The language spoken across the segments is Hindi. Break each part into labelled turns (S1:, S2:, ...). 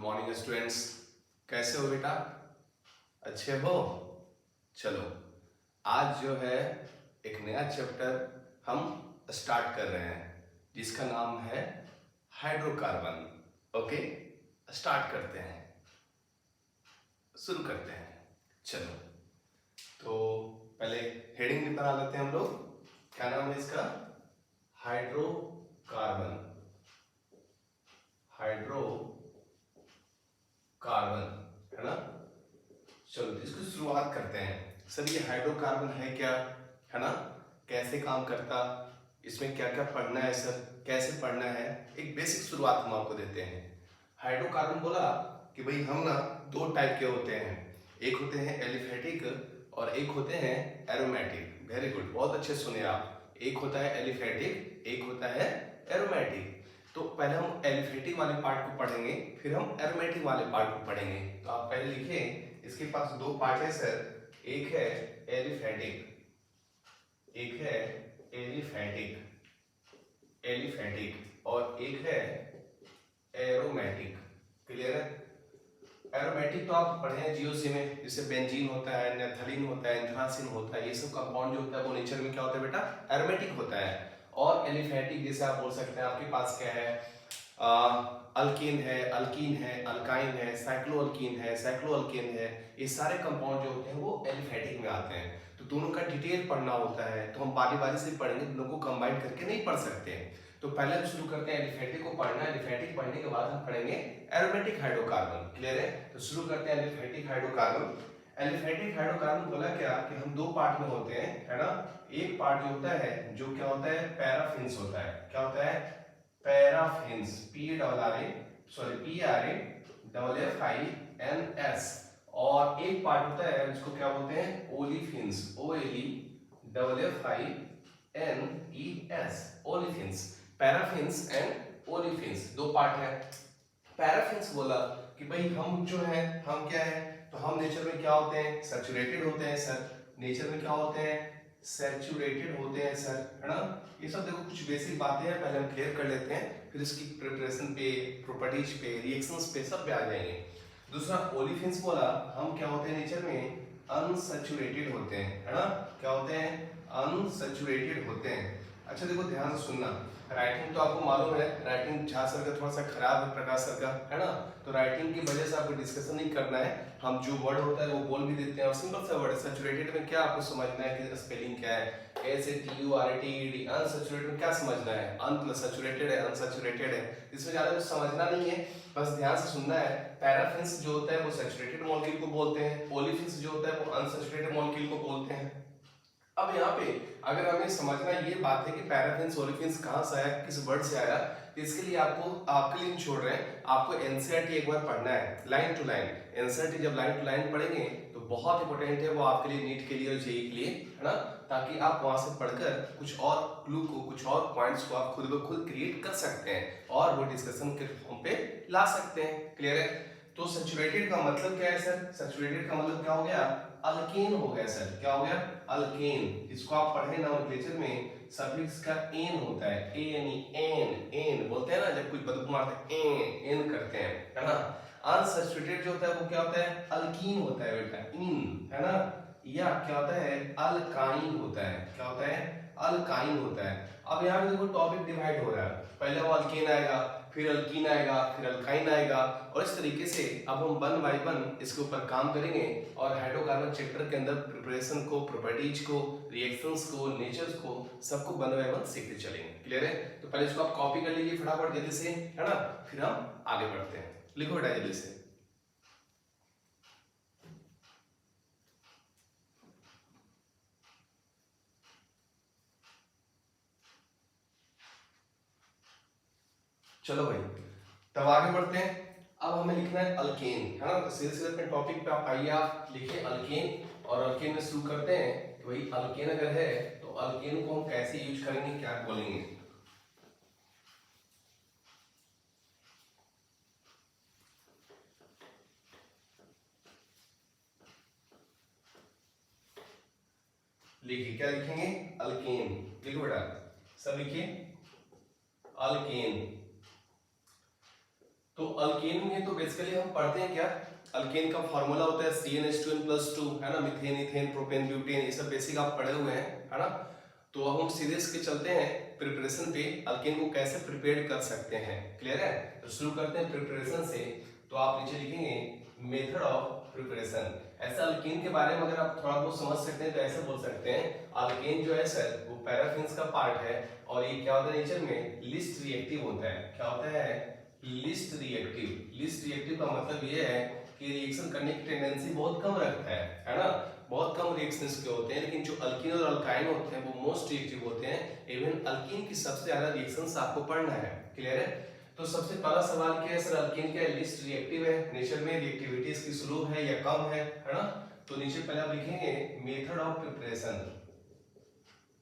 S1: Morning students. कैसे हो बेटा? अच्छे हो? चलो, आज जो है एक नया चैप्टर हम स्टार्ट कर रहे हैं जिसका नाम है हाइड्रोकार्बन। ओके, स्टार्ट करते हैं, शुरू करते हैं। चलो, तो पहले हेडिंग बना लेते हैं हम लोग। क्या नाम है इसका? हाइड्रोकार्बन। हाइड्रोकार्बन है ना। चलो, इसको शुरुआत करते हैं। सर, ये हाइड्रोकार्बन है क्या, है ना? कैसे काम करता, इसमें क्या क्या पढ़ना है सर, कैसे पढ़ना है, एक बेसिक शुरुआत हम आपको देते हैं। हाइड्रोकार्बन बोला कि भाई हम ना दो टाइप के होते हैं, एक होते हैं एलिफेटिक और एक होते हैं एरोमेटिक। वेरी गुड, बहुत अच्छे सुने आप। एक होता है एलिफेटिक, एक होता है एरोमेटिक। तो पहले हम एलिफेटिक वाले पार्ट को पढ़ेंगे, फिर हम एरोमेटिक वाले पार्ट को पढ़ेंगे। तो आप पहले लिखें, इसके पास दो पार्ट है सर, एक है एलिफेटिक, एक है एलिफेटिक और एक है एरोमेटिक। क्लियर है? एरोमेटिक तो आप पढ़े हैं जीओसी में, जैसे बेंजीन होता है, नेफ्थलीन होता है, एंथ्रासिन होता है, ये सब कंपाउंड जो होता है वो नेचर में क्या होता है बेटा? एरोमेटिक होता है। और एलिफेटिक जैसे आप बोल सकते हैं, आपके पास क्या है, अल्कीन है, अल्काइन है, साइक्लोअल्कीन है, साइक्लोअल्केन है, ये सारे कंपाउंड जो होते हैं वो एलिफेटिक में आते हैं। तो दोनों का डिटेल पढ़ना होता है, तो हम बारी बारी से पढ़ेंगे, दोनों को कंबाइन करके नहीं पढ़ सकते हैं। तो पहले हम शुरू करते हैं एलिफेटिक को पढ़ना। एलिफेटिक पढ़ने के बाद हम पढ़ेंगे एरोमेटिक हाइड्रोकार्बन। क्लियर है? तो शुरू करते हैं एलिफेटिक हाइड्रोकार्बन। एलिफेटिक हाइड्रोकार्बन बोला क्या कि हम दो पार्ट में होते हैं, है ना। एक पार्ट जो होता है, जो क्या होता है, पैराफिन्स होता है। क्या होता है? Paraffins, PRAFINS। और एक पार्ट होता है जिसको क्या बोलते हैं, olefins, OLEFINES, olefins. Paraffins and olefins दो पार्ट है। पैराफिन्स बोला कि भाई हम जो है, हम क्या है, तो हम नेचर में क्या होते हैं, सैचुरेटेड होते हैं सर। नेचर में क्या होते हैं, सैचुरेटेड होते हैं सर, है ना। ये सब देखो कुछ बेसिक बातें हैं, पहले हम क्लियर कर लेते हैं, फिर इसकी प्रिपरेशन पे, प्रॉपर्टीज पे, रिएक्शंस पे सब पे आ जाएंगे। दूसरा ओलिफिन्स बोला, हम क्या होते हैं नेचर में, अनसैचुरेटेड होते हैं, है ना। क्या होते हैं? अनसैचुरेटेड होते हैं। अच्छा देखो, ध्यान से सुनना। राइटिंग तो आपको मालूम है, राइटिंग झा सर का थोड़ा सा खराब है, प्रकाश सर का, है ना। तो राइटिंग की वजह से आपको डिस्कशन नहीं करना है, हम जो वर्ड होता है वो बोल भी देते हैं। और सिंपल सा वर्ड सैचुरेटेड में क्या आपको समझना है कि स्पेलिंग क्या है, SATURATED। अनसैचुरेटेड में क्या समझना है, अन प्लस सैचुरेटेड है, अनसैचुरेटेड है। इसमें ज्यादा कुछ समझना नहीं है, बस ध्यान से सुनना है। पैराफिन्स जो होता है वो सैचुरेटेड मॉलिक्यूल को बोलते हैं, ओलिफिन्स जो होता है वो अनसैचुरेटेड मॉलिक्यूल को बोलते हैं। अब यहाँ पे अगर हमें समझना ये बात है कि पैराफिन्स ओलिफिन्स कहाँ से आया, किस वर्ड से आया, तो इसके लिए आपके लिए छोड़ रहे हैं, आपको एनसीईआरटी एक बार पढ़ना है लाइन टू लाइन। एनसीईआरटी जब लाइन टू लाइन पढ़ेंगे तो बहुत इंपॉर्टेंट है वो आपके लिए, नीट के लिए और जेईई के लिए, है ना। ताकि आप वहां से पढ़कर कुछ और क्लू को, कुछ और पॉइंट्स को आप खुद ब खुद क्रिएट कर सकते हैं और वो डिस्कशन के फॉर्म पे ला सकते हैं। क्लियर है? तो सैचुरेटेड का मतलब क्या है सर? सैचुरेटेड का मतलब क्या हो गया? अल्केन हो गया सर। क्या हो गया? अल्केन। जिसको आप पढ़े नोमेनक्लेचर में सफिक्स का एन होता है, एन बोलते हैं ना, जब कोई बदबू मारते हैं एन करते हैं, है ना। अनसैचुरेटेड जो होता है वो क्या होता है? अल्कीन होता है बेटा, इन, है ना। या क्या होता है? अल्काइन होता है। क्या होता है? अल्काइन होता है। अब यहाँ पे देखो टॉपिक डिवाइड हो रहा है, पहले वो अल्केन आएगा, फिर अल्कीन आएगा, फिर अल्काइन आएगा, और इस तरीके से अब हम वन बाय वन इसके ऊपर काम करेंगे और हाइड्रोकार्बन चैप्टर के अंदर प्रिपरेशन को, प्रॉपर्टीज को, रिएक्शंस को, नेचर्स को, सबको वन बाय वन सीखते चलेंगे। क्लियर है? तो पहले इसको आप कॉपी कर लीजिए फटाफट जल्दी से, है ना, फिर हम आगे बढ़ते हैं। लिखो बेटा जल्दी से। चलो भाई, तब आगे बढ़ते हैं। अब हमें लिखना है अल्केन, है ना। तो सीधे सीधे अपने टॉपिक पे आप आइए, आप लिखिए अल्केन, और अल्केन में शुरू करते हैं कि भाई अल्केन अगर है तो अल्केन को हम कैसे यूज करेंगे, क्या बोलेंगे। लिखिए, क्या लिखेंगे? अल्केन। लिखो बेटा, सब लिखिए, अल्केन। तो अल्केन में तो बेसिकली हम पढ़ते हैं क्या, अल्केन का फॉर्मूला होता है CnH2n+2, है ना, मीथेन, इथेन, प्रोपेन, ब्यूटेन, ये सब बेसिक आप पढ़े हुए हैं, है ना। तो अब हम सीधे इसके चलते हैं प्रिपरेशन पे, अल्केन को कैसे प्रिपेयर कर सकते हैं, क्लियर है। तो शुरू करते हैं प्रिपरेशन से। तो आप नीचे लिखेंगे मेथड ऑफ प्रिपरेशन। ऐसा अल्केन के बारे में अगर आप थोड़ा बहुत समझ सकते हैं तो ऐसे बोल सकते हैं, अल्केन जो है सर वो पैराफिन्स का पार्ट है, और ये क्या होता है नेचर में, लीस्ट रिएक्टिव होता है। क्या होता है, लीस्ट रिएक्टिव। लीस्ट रिएक्टिव का मतलब ये है कि रिएक्शन करने की टेंडेंसी बहुत कम रखता है ना, बहुत कम रिएक्शंस के होते हैं। लेकिन जो अल्कीन और अल्काइन होते हैं वो मोस्ट रिएक्टिव होते हैं। इवन अल्कीन की सबसे ज्यादा रिएक्शंस आपको पढ़ना है, क्लियर है। तो सबसे पहला सवाल क्या है सर, अल्कीन क्या है, लीस्ट रिएक्टिव है, नेचर में रिएक्टिविटी इसकी स्लो है या कम है ना। तो नीचे पहले आप लिखेंगे method of preparation,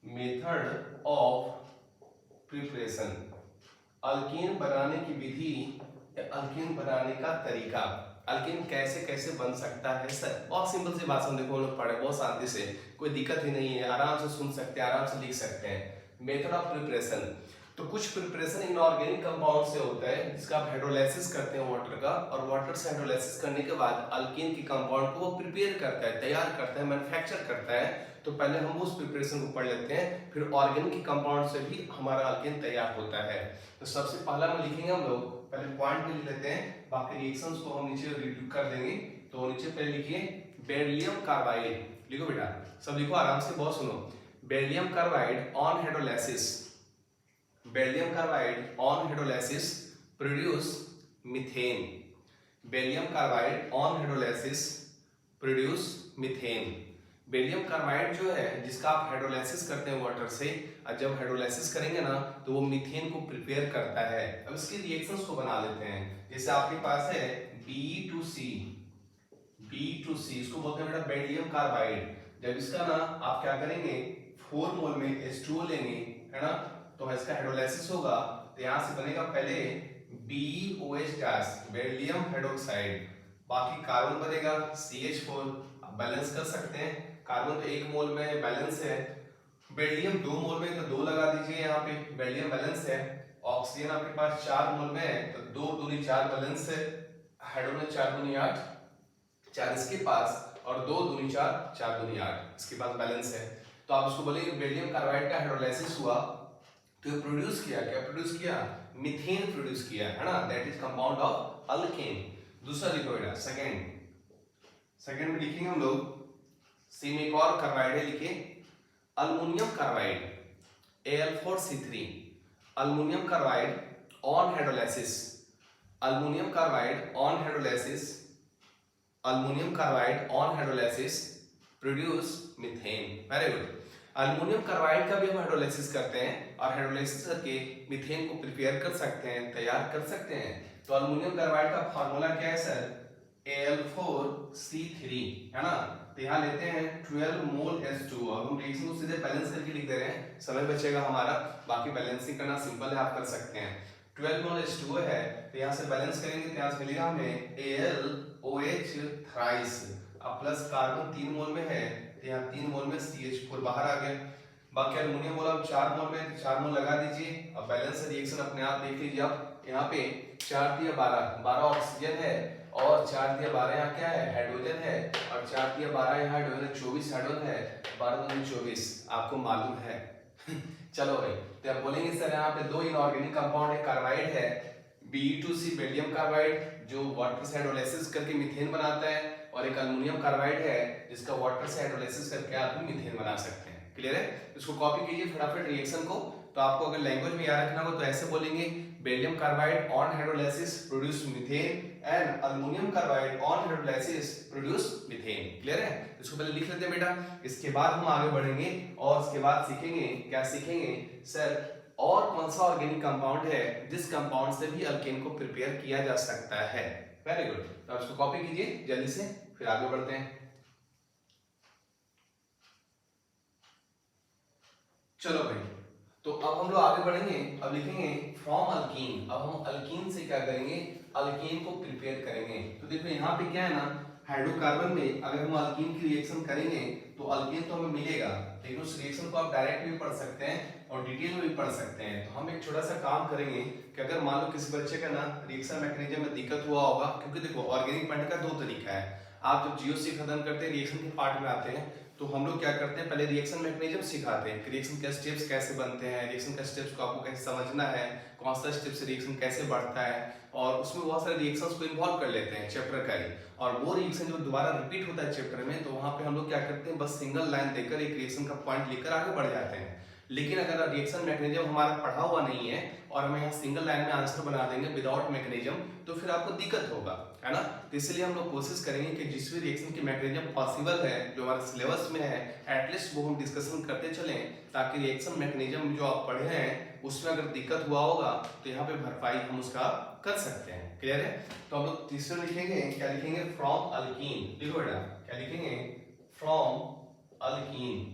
S1: method of preparation, alkyne बनाने की विधि या अल्कीन बनाने का तरीका, अल्कीन कैसे कैसे बन सकता है सर। बहुत सिंपल सी बात हम देखो, हम लोग पढ़े बहुत शांति से, कोई दिक्कत ही नहीं है, आराम से सुन सकते हैं, आराम से लिख सकते हैं। मेथड ऑफ प्रिपरेशन, तो कुछ प्रिपरेशन इनऑर्गेनिक कंपाउंड से होता है जिसका आप हाइड्रोलाइसिस करते हैं वाटर का, और वाटर से हाइड्रोलाइसिस करने के बाद अल्कीन की कंपाउंड को वो प्रिपेयर करता है, तैयार करता है, मैन्युफैक्चर करता है। तो पहले हम उस प्रिपरेशन को पढ़ लेते हैं, फिर ऑर्गेनिक कंपाउंड से भी हमारा अल्कीन तैयार होता है। तो सबसे पहला में लिखेंगे हम लोग, पहले पॉइंट में लिख लेते हैं, बाकी रिएक्शंस को हम नीचे रिव्यू कर देंगे। तो नीचे पहले लिखिए बेरिलियम कार्बाइड, लिखो बेटा, सब लिखो आराम से, बहुत सुनो। Beryllium carbide on hydrolysis, beryllium carbide on hydrolysis produce methane, beryllium carbide on hydrolysis produce methane. Beryllium carbide जो है जिसका आप हाइड्रोलाइसिस करते हैं वाटर से, और जब हाइड्रोलाइसिस करेंगे ना तो वो मीथेन को प्रिपेयर करता है। अब इसकी रिएक्शंस को बना लेते हैं। जैसे आपके पास है B2C, B2C इसको बोलते हैं बेटा बेरिलियम कार्बाइड। जब इसका ना आप क्या करेंगे, 4 मोल में H2O लेंगे, है ना, तो इसका हाइड्रोलाइसिस होगा, तो यहां से बनेगा पहले BOH गैस, बेरिलियम हाइड्रोक्साइड, बाकी कार्बन बनेगा CH4। आप बैलेंस कर सकते हैं, कार्बन तो 1 मोल में बैलेंस है, बेरिलियम 2 मोल में, तो 2 लगा दीजिए यहाँ पे, बेरिलियम बैलेंस है। ऑक्सीजन आपके पास 4 मोल में है, तो 2 दूनी 4 बैलेंस है, हाइड्रोजन 4 दूनी 8, 4 इसके पास, और 2 दूनी 4, 4 दूनी 8 इसके पास बैलेंस है। तो आप इसको बोलेंगे बेरिलियम कार्बाइड का हाइड्रोलाइसिस हुआ, तो ये प्रोड्यूस किया, क्या प्रोड्यूस किया, मीथेन प्रोड्यूस किया, है ना, that is compound of alkane. दूसरा लिखो बेटा सेकंड में लिखेंगे हम लोग, सी में एक और कार्बाइड है, लिखे aluminium carbide Al4C3, aluminium carbide on hydrolysis, aluminium carbide on hydrolysis, aluminium carbide on hydrolysis produce methane. Very good. Aluminium carbide का भी हम हाइड्रोलाइसिस करते हैं, और हाइड्रोलाइसिस करके मीथेन को प्रिपेयर कर सकते हैं, तैयार कर सकते हैं। तो अल्मुनियम कार्बाइड का फार्मूला क्या है सर, Al4C3, है ना। तो यहाँ लेते हैं 12 मोल H2O। अब हम रिएक्शन को सीधे बैलेंस करके लिख दे रहे हैं, समय बचेगा हमारा, बाकी बैलेंसिंग करना सिंपल है, आप कर सकते हैं। 12 मोल H2O है, तो यहाँ से बैलेंस करेंगे तो यहाँ से मिलेगा हमें AlOH थ्राइस, अब प्लस कार्बन 3 मोल में है, तो यहाँ 3 मोल में CH4 बाहर आ गया। बाकी अल्युमिनियम बोला 4 मोल में, 4 मोल लगा दीजिए। अब बैलेंस रिएक्शन अपने आप देख लीजिए आप, यहाँ पे 4 दिया 12 ऑक्सीजन है, और 4 दिया 12 यहाँ क्या है, हाइड्रोजन है, और 4 दिया 12 यहाँ हाइड्रोजन, 24 हाइड्रोजन है, 12 दूनी 24, आपको मालूम है। चलो भाई, तो आप बोलेंगे सर यहाँ पे 2 इनऑर्गेनिक कंपाउंड है, कार्बाइड है B2C बेरिलियम कार्बाइड जो वाटर से हाइड्रोलाइसिस करके मीथेन बनाता है, और एक अल्युमिनियम कार्बाइड है जिसका वाटर से हाइड्रोलाइसिस करके आप मीथेन बना सकते हैं। क्लियर है, इसको कॉपी कीजिए फटाफट रिएक्शन को। तो आपको अगर लैंग्वेज में याद रखना हो तो ऐसे बोलेंगे, beryllium carbide on hydrolysis produce methane and aluminium carbide on hydrolysis produce methane. Clear है, इसको पहले लिख लेते हैं बेटा, इसके बाद हम आगे बढ़ेंगे, और इसके बाद सीखेंगे, क्या सीखेंगे सर, और कौन सा ऑर्गेनिक कंपाउंड है जिस कंपाउंड से भी अल्केन को प्रिपेयर किया जा सकता है। वेरी गुड, तो आप इसको कॉपी कीजिए जल्दी से, फिर आगे बढ़ते हैं। चलो भाई, तो अब हम लोग आगे बढ़ेंगे, अब लिखेंगे फ्रॉम अल्कीन। अब हम अल्कीन से क्या करेंगे, अल्कीन को प्रिपेयर करेंगे। तो देखो यहाँ पे क्या है ना, हाइड्रोकार्बन में अगर हम अल्कीन की रिएक्शन करेंगे तो अल्कीन तो हमें मिलेगा, लेकिन उस रिएक्शन को आप डायरेक्ट भी पढ़ सकते हैं, और डिटेल में भी पढ़ सकते हैं। तो हम एक छोटा सा काम करेंगे कि अगर मान लो किसी बच्चे का ना रिएक्शन मैकेनिज्म में दिक्कत हुआ होगा, क्योंकि देखो ऑर्गेनिक पढ़ने का 2 तरीका है। आप जब जीओसी खत्म करते हैं रिएक्शन के पार्ट में आते हैं तो हम लोग क्या करते हैं, पहले रिएक्शन मैकेनिज्म सिखाते हैं कि रिएक्शन के स्टेप्स कैसे बनते हैं, रिएक्शन के स्टेप्स को आपको कैसे समझना है, कौन सा स्टेप से रिएक्शन कैसे बढ़ता है, और उसमें बहुत सारे रिएक्शंस को इन्वॉल्व कर लेते हैं चैप्टर का ही। और वो रिएक्शन जो दोबारा रिपीट होता है चैप्टर में, तो वहां पे हम लोग क्या करते हैं, बस सिंगल लाइन देकर एक रिएक्शन का पॉइंट लेकर आगे बढ़ जाते हैं। लेकिन अगर रिएक्शन मैकेनिज्म हमारा पढ़ा हुआ नहीं है और हम यहाँ सिंगल लाइन में आंसर बना देंगे विदाउट मैकेनिज्म, तो फिर आपको दिक्कत होगा, है ना। तो इसलिए हम लोग कोशिश करेंगे कि जिस भी रिएक्शन की मैकेनिज्म पॉसिबल है जो हमारे सिलेबस में है, एटलीस्ट वो हम डिस्कशन करते चलें, ताकि रिएक्शन मैकेनिज्म जो आप पढ़े हैं उसमें अगर दिक्कत हुआ होगा तो यहाँ पे भरपाई हम उसका कर सकते हैं। क्लियर है। तो हम लोग तीसरा लिखेंगे, क्या लिखेंगे, फ्रॉम अल्कीन। लिखो बेटा, क्या लिखेंगे, from alkyne.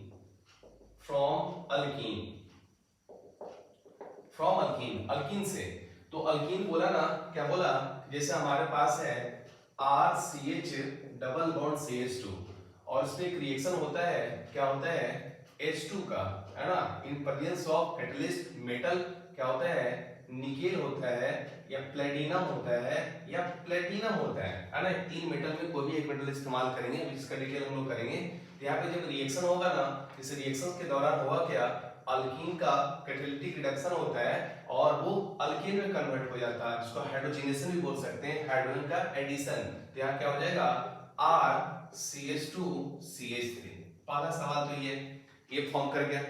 S1: From alkyne, from alkyne, alkyne से। तो अल्कीन बोला ना, क्या बोला, जैसे हमारे पास है RCH डबल बॉन्ड CH2 और इसमें एक रिएक्शन होता है, क्या होता है, H2 का, है ना, इन प्रेजेंस ऑफ कैटलिस्ट मेटल, क्या होता है, निकेल होता है या प्लेटिनम होता है या प्लेटिनम होता है ना। 3 मेटल में कोई भी एक मेटल इस्तेमाल करेंगे, अभी इसका डिटेल हम लोग करेंगे। तो यहाँ पे जब रिएक्शन होगा ना, इस रिएक्शन के दौरान होगा क्या, अल्कीन का कैटालिटिक रिडक्शन होता है और वो अल्कीन में कन्वर्ट हो जाता है, जिसको हाइड्रोजनेशन भी बोल सकते हैं, हाइड्रोजन का एडिशन। तो यहाँ क्या हो जाएगा, RCH2 CH3। पहला सवाल तो ये फॉर्म कर गया।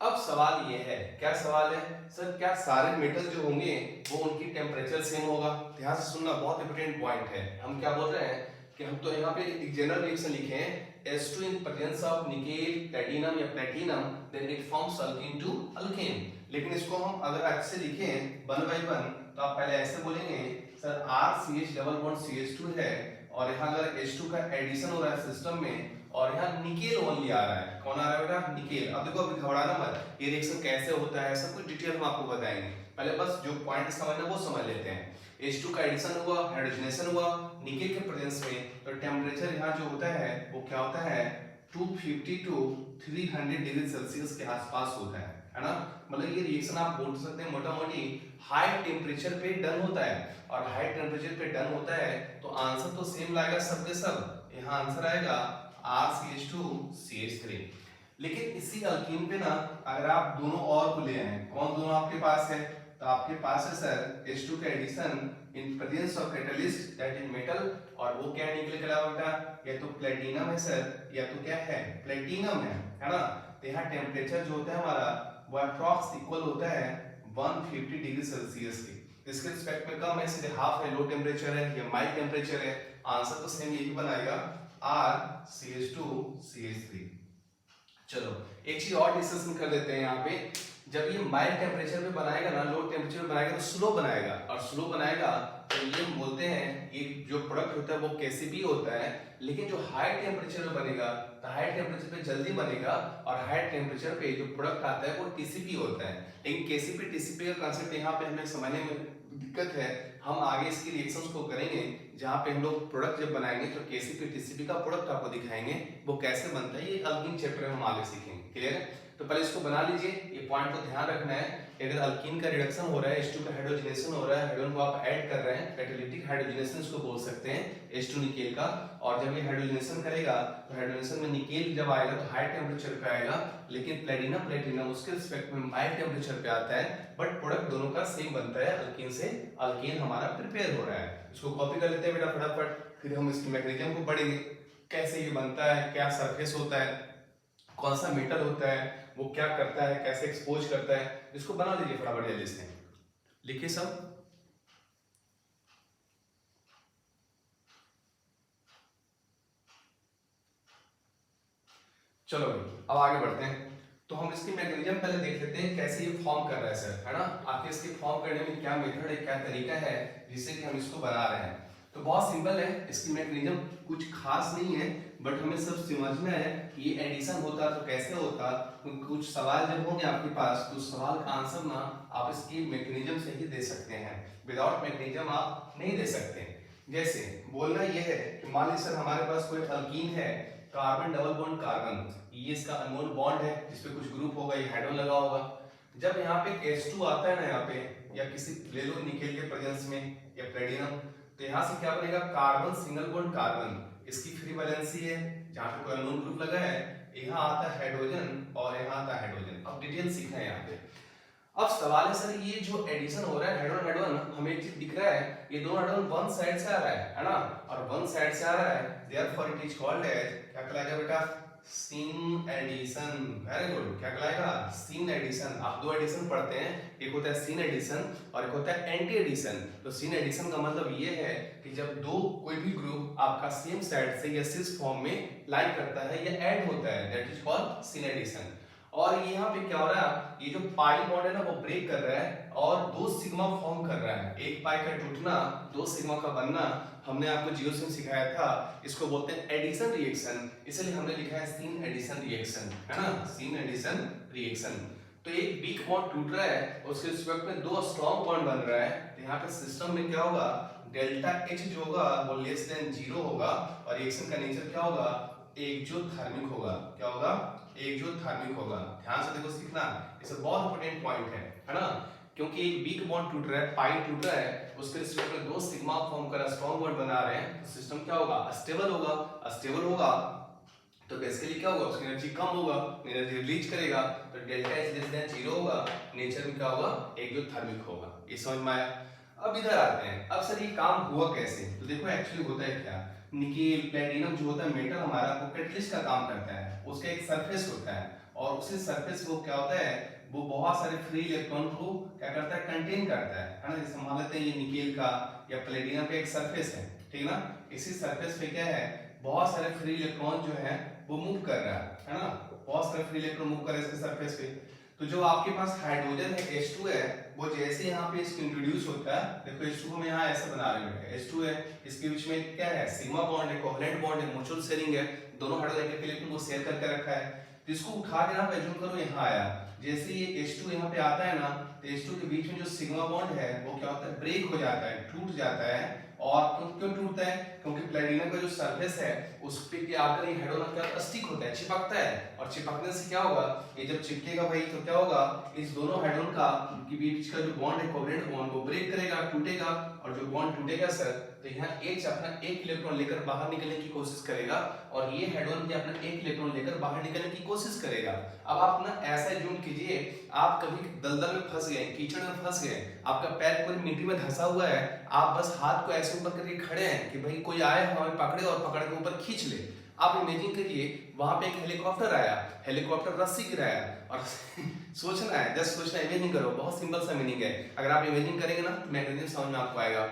S1: अब सवाल ये है, क्या सवाल है सर, क्या सारे मेटल जो होंगे वो उनकी टेम्परेचर सेम होगा। ध्यान से सुनना, बहुत इंपॉर्टेंट पॉइंट है। हम क्या बोल रहे हैं कि हम तो यहाँ पे एक जनरल रिएक्शन लिखे हैं, H2 in presence of nickel, platinum या platinum, then it forms alkene to alkane। लेकिन इसको हम अगर अच्छे से लिखें 1 by 1, तो आप पहले ऐसे बोलेंगे sir RCH double bond CH2 है और यहाँ अगर H2 का एडिशन हो रहा है सिस्टम में और यहाँ निकेल ओनली आ रहा है। कौन आ रहा है बेटा, निकेल। अब देखो, अभी घबराना मत, ये रिएक्शन कैसे होता है सब कुछ डिटेल हम आपको बताएंगे, पहले बस जो पॉइंट समझना वो समझ लेते हैं। H2 का एडिशन हुआ, हाइड्रोजनेशन हुआ निकेल के प्रेजेंस में, तो टेम्परेचर यहाँ जो होता है वो क्या होता है, 250 to 300 डिग्री सेल्सियस के आसपास होता है ना। मतलब ये रिएक्शन आप बोल सकते हैं मोटा मोटी हाई टेम्परेचर पे डन होता है, और हाई टेम्परेचर पे डन होता है तो आंसर तो सेम लाएगा सबके सब। यहाँ आंसर आएगा RCH2 CH3। लेकिन इसी अल्कीन पे ना अगर आप दोनों और को ले आए, कौन दोनों आपके पास है, तो आपके पास है सर H2 का addition in presence of catalyst that is metal, और वो क्या निकल के अलावा बेटा, या तो प्लेटिनम है सर या तो क्या है, प्लेटिनम है ना। तो यहाँ टेम्परेचर जो होता है हमारा वो अप्रॉक्स इक्वल होता है 150 डिग्री सेल्सियस के। इसके रिस्पेक्ट में कम है, सीधे हाफ है, लो टेम्परेचर है, ये माइल्ड टेम्परेचर है। आंसर तो सेम यही बनाएगा, RCH2 CH3। चलो एक चीज और डिस्कशन कर लेते हैं यहाँ पे, जब ये माइल्ड टेम्परेचर पे बनाएगा ना, लो टेम्परेचर पे बनाएगा तो स्लो बनाएगा, और स्लो बनाएगा तो ये बोलते हैं ये जो प्रोडक्ट होता है वो केसीपी होता है। लेकिन जो हाई टेम्परेचर पे बनेगा तो हाई टेम्परेचर पे जल्दी बनेगा, और हाई टेम्परेचर पे जो प्रोडक्ट आता है वो टीसीपी होता है। लेकिन केसीपी टीसीपी का कांसेप्ट यहाँ पे हमें समझने में दिक्कत है, हम आगे इसकी रिएक्शंस को करेंगे जहाँ पे हम लोग प्रोडक्ट जब बनाएंगे तो केसीपी टीसीपी का प्रोडक्ट आपको दिखाएंगे वो कैसे बनता है, ये अल्कीन चैप्टर में हम आगे सीखेंगे। क्लियर है। तो पहले इसको बना लीजिए, ये पॉइंट को ध्यान रखना है। अगर अल्कीन का रिडक्शन हो रहा है, H2 का हाइड्रोजनेशन हो रहा है, हाइड्रोजन को आप ऐड कर रहे हैं, कैटालिटिक हाइड्रोजनेशन इसको बोल सकते हैं H2 निकेल का। और जब ये हाइड्रोजनेशन करेगा तो हाइड्रोजनेशन में निकेल जब आएगा तो हाई टेम्परेचर पे आएगा, लेकिन प्लेटिनम उसके रिस्पेक्ट में माइल्ड टेम्परेचर पे आता है, बट प्रोडक्ट दोनों का सेम बनता है, अल्कीन से अल्कीन हमारा प्रिपेयर हो रहा है। इसको कॉपी कर लेते हैं बेटा फटाफट, फिर हम इसके मैकेनिज्म को पढ़ेंगे, कैसे ये बनता है, क्या सरफेस होता है, कौन सा मेटल होता है, वो क्या करता है, कैसे एक्सपोज करता है। इसको बना लीजिए फटाफट जल्दी से, लिखिए सब। चलो भाई अब आगे बढ़ते हैं। तो हम इसकी मैकेनिज्म पहले देख लेते हैं कैसे ये फॉर्म कर रहा है सर, है ना। आखिर इसके फॉर्म करने में क्या मेथड है, क्या तरीका है जिससे कि हम इसको बना रहे हैं। तो बहुत सिंपल है, इसकी मैकेनिज्म कुछ खास नहीं है, बट हमें सब समझना है कि ये एडिशन होता तो कैसे होता। कुछ सवाल जब होंगे आपके पास तो सवाल का आंसर ना आप इसकी मैकेनिज्म से ही दे सकते हैं, विदाउट मैकेनिज्म आप नहीं दे सकते। जैसे बोलना ये है कि मान लीजिए सर हमारे पास कोई अल्कीन है, कार्बन डबल बॉन्ड कार्बन, ये इसका अनमोल बॉन्ड है जिसपे कुछ ग्रुप होगा, ये हाइड्रोजन लगा होगा। जब यहाँ पे H2 आता है ना यहाँ पे, या किसी ले लो निकेल के प्रेजेंस में या प्लेटिनम, तो यहाँ से क्या बनेगा, कार्बन सिंगल बॉन्ड कार्बन, इसकी फ्री वैलेंसी है, जहाँ पे कोई अननोन ग्रुप लगा है, यहाँ आता है हाइड्रोजन और यहाँ आता है हाइड्रोजन। अब डिटेल सीखना है यहाँ पे। अब सवाल है सर, ये जो एडिशन हो रहा है हाइड्रोजन हाइड्रोजन, हमें एक चीज दिख रहा है, ये दोनों हाइड्रोजन वन साइड से आ रहा है ना, और वन साइड से आ रहा है, therefore it is called as, क्या कहलाएगा बेटा, सीन एडिशन। वेरी गुड, क्या कहलाएगा, सीन एडिशन। आप दो एडिशन पढ़ते हैं, एक होता है सीन एडिशन और एक होता है एंटी एडिशन। तो सीन एडिशन का मतलब ये है कि जब दो कोई भी ग्रुप आपका सेम साइड से या सिस फॉर्म में लाइक करता है या ऐड होता है, that is called syn addition. और यहाँ पे क्या हो रहा है, ये जो पाई बॉन्ड है ना वो ब्रेक कर रहा है और दो सिग्मा फॉर्म कर रहा है। एक पाई का टूटना, दो सिग्मा का बनना, हमने आपको जियोस में सिखाया था, इसको बोलते हैं एडिशन रिएक्शन, इसलिए हमने लिखा है सीन एडिशन रिएक्शन, है ना, सीन एडिशन रिएक्शन। तो एक वीक बॉन्ड टूट रहा है, उसके रिस्पेक्ट में दो स्ट्रॉन्ग बॉन्ड बन रहा है, तो यहाँ पे सिस्टम में क्या होगा, डेल्टा H जो होगा वो लेस देन 0 होगा, और रिएक्शन का नेचर क्या होगा, एक्सोथर्मिक होगा। क्या होगा, एक्सोथर्मिक होगा। ध्यान से देखो सीखना, ये बहुत इंपॉर्टेंट पॉइंट है ना, क्योंकि एक वीक बॉन्ड टूट रहा है, पाई टूट रहा है, उसके रिस्पेक्ट में दो सिग्मा फॉर्म कर स्ट्रॉन्ग बॉन्ड बना रहे हैं, तो सिस्टम क्या होगा, अस्टेबल होगा। अस्टेबल होगा तो बेसिकली क्या होगा, उसकी एनर्जी कम होगा, एनर्जी रिलीज करेगा, तो डेल्टा एच लेस देन 0 होगा, नेचर में क्या होगा, एक्सोथर्मिक होगा। ये समझ में आया। अब इधर आते हैं, अब सर ये काम हुआ कैसे, तो देखो एक्चुअली होता है क्या, निकेल प्लेटिनम जो होता है मेटल हमारा, वो कैटलिस्ट का काम करता है, उसका एक सरफेस होता है, और उसी सरफेस वो क्या होता है, वो बहुत सारे फ्री इलेक्ट्रॉन को क्या करता है, कंटेन करता है ना। जैसे मान लेते हैं ये निकेल का या प्लेटिनम का एक सरफेस है, ठीक ना, इसी सरफेस पे क्या है, बहुत सारे फ्री इलेक्ट्रॉन जो है वो मूव कर रहा है ना, बहुत सारे फ्री इलेक्ट्रॉन मूव कर रहे हैं इसके सरफेस पे। तो जो आपके पास हाइड्रोजन है H2 है, वो जैसे यहाँ पे इसको इंट्रोड्यूस होता है, देखो H2 को मैं यहाँ ऐसे बना रहे हैं, H2 है, इसके बीच में क्या है, सिग्मा बॉन्ड है, कोवलेंट बॉन्ड है, म्यूचुअल शेयरिंग है, दोनों हाइड्रोजन के इलेक्ट्रॉन को शेयर करके रखा है। तो इसको उठा के यहाँ पे एज्यूम करो यहाँ आया, जैसे ये H2 यहाँ पे आता है ना, तो H2 के बीच में जो सिग्मा बॉन्ड है वो क्या होता है, ब्रेक हो जाता है, टूट जाता है। और क्यों टूटता है, क्योंकि प्लेटिनम का जो सरफेस है उस पे क्या आकर ये हाइड्रोजन क्या स्टिक होता है, चिपकता है, और चिपकने से क्या होगा, ये जब चिपकेगा भाई तो क्या होगा, इस दोनों हाइड्रोजन का के बीच का जो बॉन्ड है कोवलेंट बॉन्ड वो ब्रेक करेगा, टूटेगा, और जो बॉन्ड टूटेगा सर, तो यहाँ H अपना एक इलेक्ट्रॉन लेकर बाहर निकलने की कोशिश करेगा, और ये हाइड्रोजन भी अपना एक इलेक्ट्रॉन लेकर बाहर निकलने की कोशिश करेगा। अब आप ना ऐसा एज्यूम कीजिए, आप कभी दलदल में फंस गए, कीचड़ में फंस गए, आपका पैर पूरी मिट्टी में धंसा हुआ है, आप बस हाथ को ऐसे ऊपर करके खड़े हैं कि भाई कोई आए हमें पकड़े और पकड़ के ऊपर खींच ले। आप इमेजिन करिए वहां पे एक हेलीकॉप्टर आया, हेलीकॉप्टर रस्सी गिराया, और सोचना है, जस्ट सोचना, इमेजिन करो, बहुत सिंपल सा मीनिंग है, अगर आप इमेजिन करेंगे ना तो मैकेनिज्म समझ में आपको आएगा।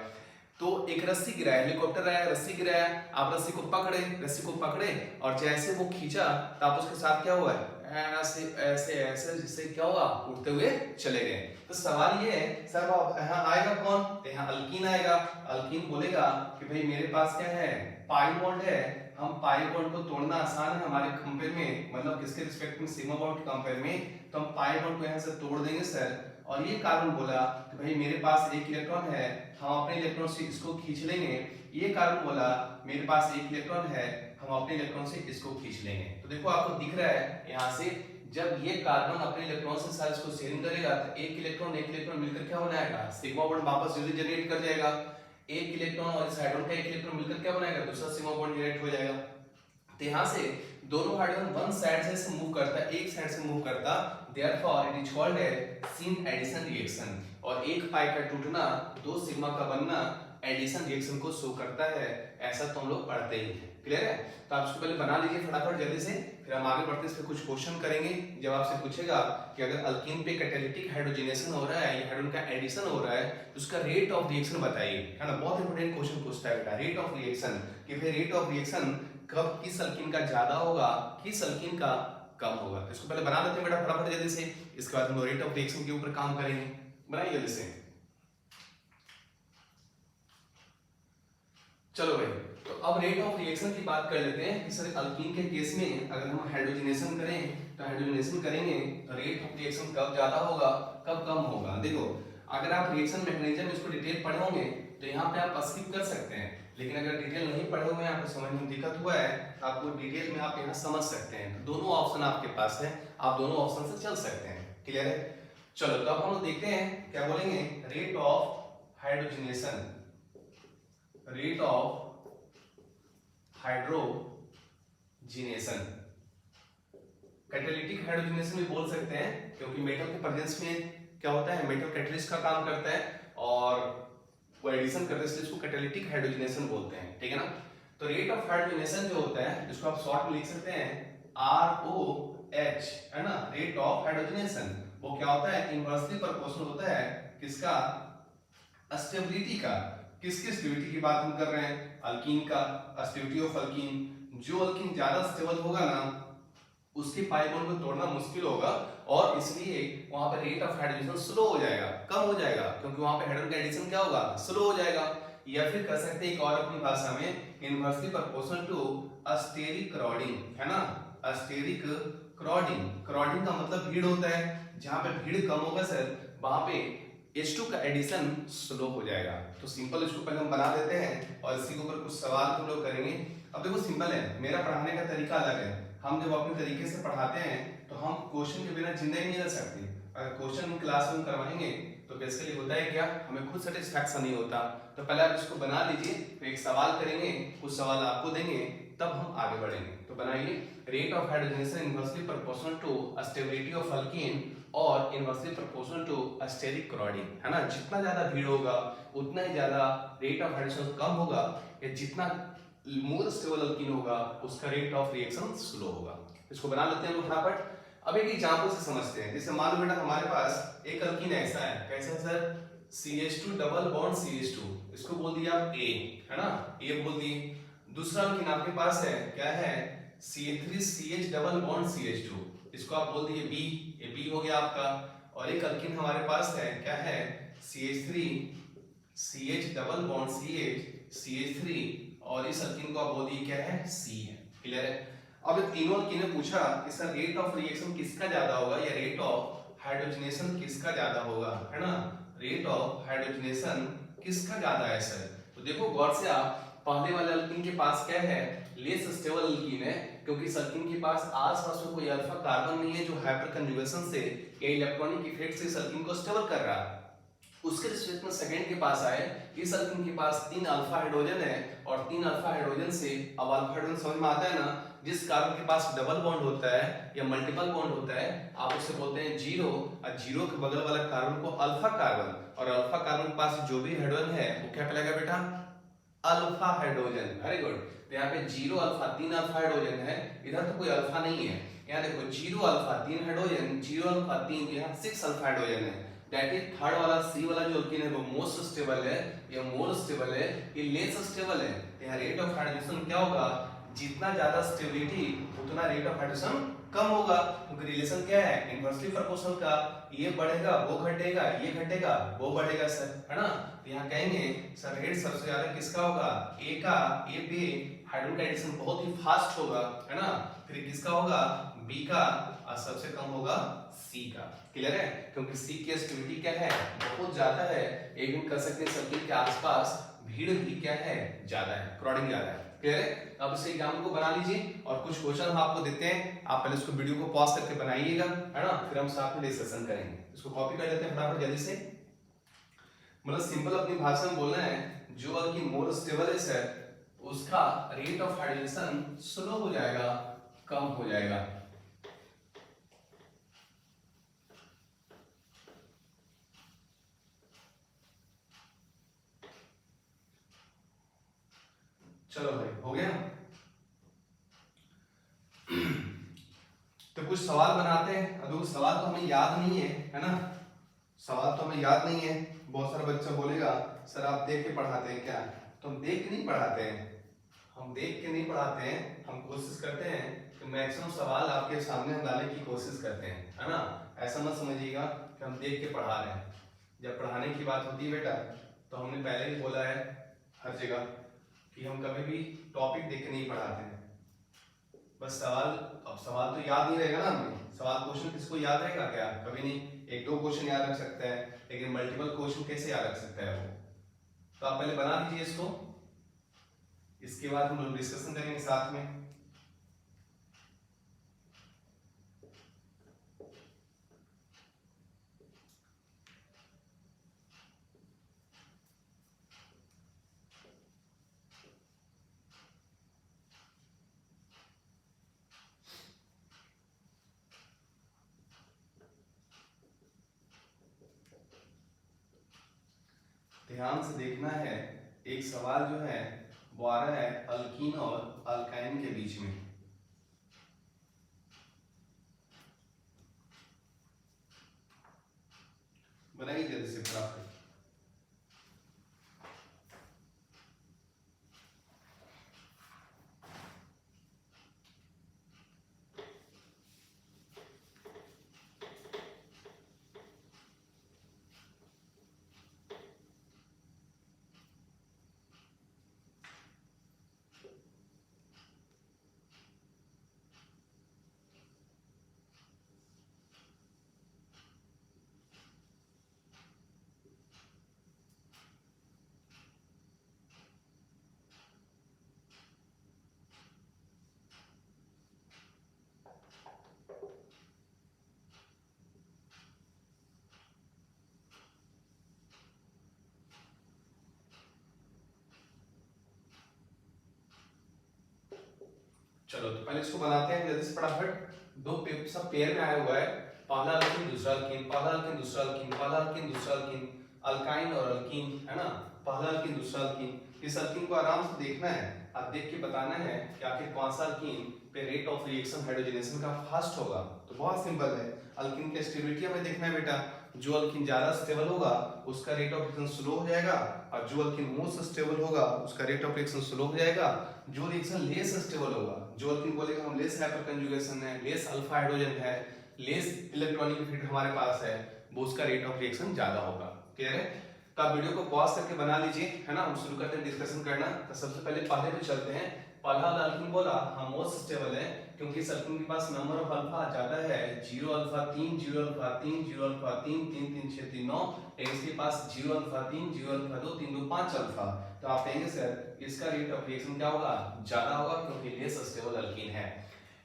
S1: तो एक रस्सी गिराया, हेलीकॉप्टर आया, रस्सी गिराया, आप रस्सी को पकड़े और जैसे वो खींचा तो आप उसके साथ क्या हुआ, ऐसे ऐसे ऐसे जिससे क्या हुआ, उड़ते हुए चले गए। तो सवाल ये है सर यहाँ आएगा कौन, तो यहाँ अल्कीन आएगा। अल्कीन बोलेगा कि भाई मेरे पास क्या है, पाई बॉन्ड है, हम पाई बॉन्ड को तोड़ना आसान है हमारे कंपेयर में, मतलब किसके रिस्पेक्ट में, सिग्मा बॉन्ड के कंपेयर में, तो हम पाई बॉन्ड को यहाँ से तोड़ देंगे सर। और ये कार्बन बोला कि भाई मेरे पास एक इलेक्ट्रॉन है, हम अपने इलेक्ट्रॉन से इसको खींच लेंगे। ये कार्बन बोला मेरे पास एक इलेक्ट्रॉन है, हम अपने इलेक्ट्रॉन से इसको खींच लेंगे। तो देखो आपको दिख रहा है यहाँ से, जब ये कार्बन अपने इलेक्ट्रॉन से साथ इसको शेयरिंग करेगा तो एक इलेक्ट्रॉन मिलकर क्या बनाएगा, सिग्मा बॉन्ड वापस जनरेट कर जाएगा। एक इलेक्ट्रॉन और इस हाइड्रोजन का एक इलेक्ट्रॉन मिलकर क्या बनाएगा, दूसरा सिग्मा बॉन्ड जनरेट हो जाएगा। तो यहाँ से दोनों हाइड्रोजन वन साइड से मूव करता है, एक साइड से मूव करता, therefore it is called as syn addition reaction. और एक पाई का टूटना, दो सिग्मा का बनना एडिशन रिएक्शन को शो करता है, ऐसा तो हम लोग पढ़ते ही हैं। क्लियर है, तो आप इसको पहले बना लीजिए फटाफट जल्दी से, फिर हम आगे बढ़ते हैं, इस पे कुछ क्वेश्चन करेंगे। जब आपसे पूछेगा कि अगर अल्कीन पे कैटालिटिक हाइड्रोजनेशन हो रहा है या हाइड्रोजन का एडिशन हो रहा है तो उसका रेट ऑफ रिएक्शन बताइए, है ना, बहुत इंपॉर्टेंट क्वेश्चन पूछता है बेटा, रेट ऑफ रिएक्शन, कि भाई रेट ऑफ रिएक्शन कब किस अल्कीन का ज्यादा होगा, किस अल्कीन का कम होगा। तो इसको पहले बना लेते हैं बेटा फटाफट जल्दी से, इसके बाद हम रेट ऑफ रिएक्शन के ऊपर काम करेंगे। बनाइए जल्दी से, चलो भाई। तो अब रेट ऑफ रिएक्शन की बात कर लेते हैं कि सर अल्कीन के केस में अगर हम हाइड्रोजनेशन करें तो हाइड्रोजनेशन करेंगे तो रेट ऑफ रिएक्शन कब ज्यादा होगा कब कम होगा। देखो अगर आप रिएक्शन मैकेनिज्म इसको डिटेल पढ़े होंगे तो यहाँ पे आप स्किप कर सकते हैं, लेकिन अगर डिटेल नहीं पढ़े हुए आपको समझ में दिक्कत हुआ है तो आपको डिटेल में आप यहाँ समझ सकते हैं। तो दोनों ऑप्शन आपके पास है, आप दोनों ऑप्शन से चल सकते हैं। क्लियर है। चलो तो अब हम लोग देखते हैं क्या बोलेंगे, rate of hydrogenation, rate of hydrogenation, catalytic hydrogenation भी बोल सकते हैं क्योंकि मेटल के प्रेजेंस में क्या होता है, मेटल कैटलिस्ट का काम करता है और वो एडिशन करते हैं, इसलिए इसको कैटालिटिक हाइड्रोजनेशन बोलते हैं, ठीक है ना। तो रेट ऑफ हाइड्रोजनेशन जो होता है, जिसको आप शॉर्ट में लिख सकते हैं ROH, है ना, रेट ऑफ हाइड्रोजनेशन, वो क्या होता है, इनवर्सली प्रोपोर्शनल होता है किसका, स्टेबिलिटी का। किसकी स्टेबिलिटी की बात हम कर रहे हैं, अल्कीन का, स्टेबिलिटी ऑफ अल्कीन। जो अल्कीन ज्यादा स्टेबल होगा ना, उसके पाई बॉन्ड को तोड़ना मुश्किल होगा और इसलिए वहां पर रेट ऑफ हाइड्रोजनेशन स्लो हो जाएगा, कम हो जाएगा, क्योंकि वहां पे हाइड्रोजन का एडिशन क्या होगा, स्लो हो जाएगा। या फिर कह सकते हैं एक और अपनी भाषा में, inversely proportional to steric crowding, है ना, अस्टेरिक क्रॉडिंग। क्रॉडिंग का मतलब भीड़ होता है, जहां पे भीड़ कम होगा सर, वहां पे H2 का एडिशन स्लो हो जाएगा। तो सिंपल इसको पहले हम बना देते हैं और इसी के ऊपर कुछ सवाल हम लोग करेंगे। अब देखो सिंपल है, मेरा पढ़ाने का तरीका अलग है। हम जब अपने तरीके से पढ़ाते हैं तो हम क्वेश्चन के बिना जिंदा ही नहीं रह सकते। अगर क्वेश्चन हम क्लास में करवाएंगे तो बेसिकली होता है क्या, हमें खुद सेटिस्फैक्शन नहीं होता। तो पहले आप इसको बना लीजिए, फिर एक सवाल करेंगे, कुछ सवाल आपको देंगे, तब हम आगे बढ़ेंगे। तो बनाइए, rate of hydrogenation inversely proportional to stability of alkene और inversely proportional to steric crowding, है ना। जितना ज्यादा भीड़ होगा उतना ही ज्यादा रेट ऑफ हाइड्रोजनेशन कम होगा, या जितना मोर स्टेबल अल्कीन होगा उसका रेट ऑफ रिएक्शन स्लो होगा। इसको बना लेते हैं हम फटाफट। अब एक एग्जांपल से समझते हैं। जैसे मान लो बेटा हमारे पास एक अल्कीन ऐसा है, कैसा sir, CH2 double bond CH2, इसको बोल दिया आप A, है ना, ये बोल दिए। दूसरा अल्कीन आपके पास है, क्या है, CH3CH डबल बॉन्ड CH2, इसको आप बोल दिए B, ये B हो गया आपका। और एक अल्कीन हमारे पास है, क्या है, CH3CH डबल बॉन्ड CH3, और इस अल्कीन को आप बोल दिए क्या है, C है। क्लियर है। अब तीनों अल्कीन ने पूछा कि सर रेट ऑफ रिएक्शन किसका ज्यादा होगा या रेट ऑफ हाइड्रोजनेशन किसका ज्यादा होगा, है ना, रेट ऑफ हाइड्रोजनेशन किसका ज्यादा है सर। तो देखो गौर से आप, पहले वाले अल्कीन के पास क्या है, लेस स्टेबल अल्कीन है, क्योंकि इस अल्कीन के पास आसपास में कोई अल्फा कार्बन नहीं है जो हाइपर कंजुगेशन से या इलेक्ट्रॉनिक इफेक्ट से इस अल्कीन को स्टेबल कर रहा है। उसके रिस्पेक्ट में सेकंड के पास आए, इस अल्कीन के पास 3 अल्फा हाइड्रोजन है, और 3 अल्फा हाइड्रोजन से, अब अल्फा हाइड्रोजन समझ में आता है ना, जिस कार्बन के पास डबल बॉन्ड होता है या मल्टीपल बॉन्ड होता है, आप उसे बोलते हैं जीरो, और जीरो के बगल वाला कार्बन को अल्फा कार्बन, और अल्फा कार्बन के पास जो भी हाइड्रोजन है वो क्या कहलाएगा बेटा, अल्फा हाइड्रोजन। Very good. तो यहाँ पे जीरो अल्फा, 3 अल्फा हाइड्रोजन है, इधर तो कोई अल्फा नहीं है। यहाँ देखो zero alpha 3 hydrogen, zero alpha 3, यहाँ 6 अल्फा हाइड्रोजन है। दैट इज थर्ड वाला C वाला जो अल्कीन है वो मोस्ट स्टेबल है, या मोर स्टेबल है, ये लेस स्टेबल है। तो यहाँ रेट ऑफ हाइड्रोजनेशन क्या होगा, जितना ज्यादा स्टेबिलिटी उतना रेट ऑफ हाइड्रोजनेशन कम होगा, क्योंकि रिलेशन क्या है, इनवर्सली प्रोपोर्शनल का, ये बढ़ेगा वो घटेगा, ये घटेगा वो बढ़ेगा सर, है ना। तो यहाँ कहेंगे सर रेट सबसे ज्यादा किसका होगा, A का, A पे हाइड्रोजन का एडिशन बहुत ही फास्ट होगा, है ना। फिर किसका होगा, B का, और सबसे कम होगा C का। क्लियर है, क्योंकि C की स्टेबिलिटी क्या है, बहुत ज्यादा है, एक दिन कर सकते हैं सर्किल के आसपास भीड़ भी क्या है, ज्यादा है, क्रॉडिंग ज्यादा है। क्लियर है। अब इस एग्जाम्पल को बना लीजिए और कुछ क्वेश्चन हम आपको देते हैं, आप पहले इसको वीडियो को पॉज करके बनाइएगा, है ना, फिर हम साथ में डिस्कशन करेंगे। इसको कॉपी कर लेते हैं फटाफट जल्दी से। मतलब सिंपल अपनी भाषा में बोलना है, जो अल्कीन मोर स्टेबल है सर, उसका रेट ऑफ हाइड्रोजनेशन स्लो हो जाएगा, कम हो जाएगा। चलो भाई हो गया। तो कुछ सवाल बनाते हैं। अब सवाल तो हमें याद नहीं है ना, सवाल तो हमें याद नहीं है। बहुत सारा बच्चा बोलेगा सर आप देख के पढ़ाते हैं क्या, तो हम देख के नहीं पढ़ाते हैं, हम देख के नहीं पढ़ाते हैं, हम कोशिश करते हैं कि मैक्सिमम सवाल आपके सामने हम लाने की कोशिश करते हैं, है ना। ऐसा मत समझिएगा कि हम देख के पढ़ा रहे हैं। जब पढ़ाने की बात होती है बेटा, तो हमने पहले ही बोला है हर जगह कि हम कभी भी टॉपिक देख के नहीं पढ़ाते हैं। बस सवाल, अब सवाल तो याद नहीं रहेगा ना हमें, सवाल क्वेश्चन किसको याद रहेगा क्या, कभी नहीं। एक दो क्वेश्चन याद रख सकता है, लेकिन मल्टीपल क्वेश्चन कैसे याद रख सकता है वो। तो आप पहले बना लीजिए इसको, इसके बाद हम लोग डिस्कशन करेंगे साथ में। ध्यान से देखना है, एक सवाल जो है वो आ रहा है अल्कीन और अल्काइन के बीच में। बनाइए जल्दी से फटाफट। चलो तो पहले इसको बनाते हैं जल्दी से फटाफट। सब पेयर में आया हुआ है, पहला अल्कीन दूसरा अल्कीन, पहला अल्कीन दूसरा अल्कीन, पहला अल्कीन दूसरा अल्कीन, अल्काइन और अल्कीन, है ना, पहला अल्कीन दूसरा अल्कीन। इस अल्कीन को आराम से देखना है, अब देख के बताना है कि आखिर कौन सा अल्कीन पे रेट ऑफ रिएक्शन हाइड्रोजनेशन का फास्ट होगा। तो बहुत सिंपल है, अल्कीन के स्टेबिलिटी हमें देखना है बेटा। जो अल्कीन ज्यादा स्टेबल होगा उसका रेट ऑफ रिएक्शन स्लो हो जाएगा, और जो अल्कीन मोस्ट स्टेबल होगा उसका रेट ऑफ रिएक्शन स्लो हो जाएगा। जो रिएक्शन लेस स्टेबल होगा, जो अल्कीन बोलेगा हम लेस हाइपर कंजुगेशन है, लेस अल्फा हाइड्रोजन है, लेस इलेक्ट्रॉनिक इफेक्ट हमारे पास है, वो उसका रेट ऑफ रिएक्शन ज्यादा होगा। क्लियर है? तो आप वीडियो को पॉज करके बना लीजिए, है ना, हम शुरू करते हैं डिस्कशन करना। तो सबसे पहले पहले पे चलते हैं। पहला अल्कीन बोला हम मोस्ट स्टेबल है, क्योंकि इस अल्कीन के पास नंबर ऑफ अल्फा ज्यादा है, 0 अल्फा 3, 0 अल्फा 3, 0 अल्फा 3, 3 3 6 3 9, इसके पास 0 अल्फा 3, 0 अल्फा 2, 3 2 5 अल्फा। तो आप कहेंगे सर इसका रेट ऑफ रिएक्शन क्या होगा, ज्यादा होगा, क्योंकि लेस स्टेबल अल्कीन है।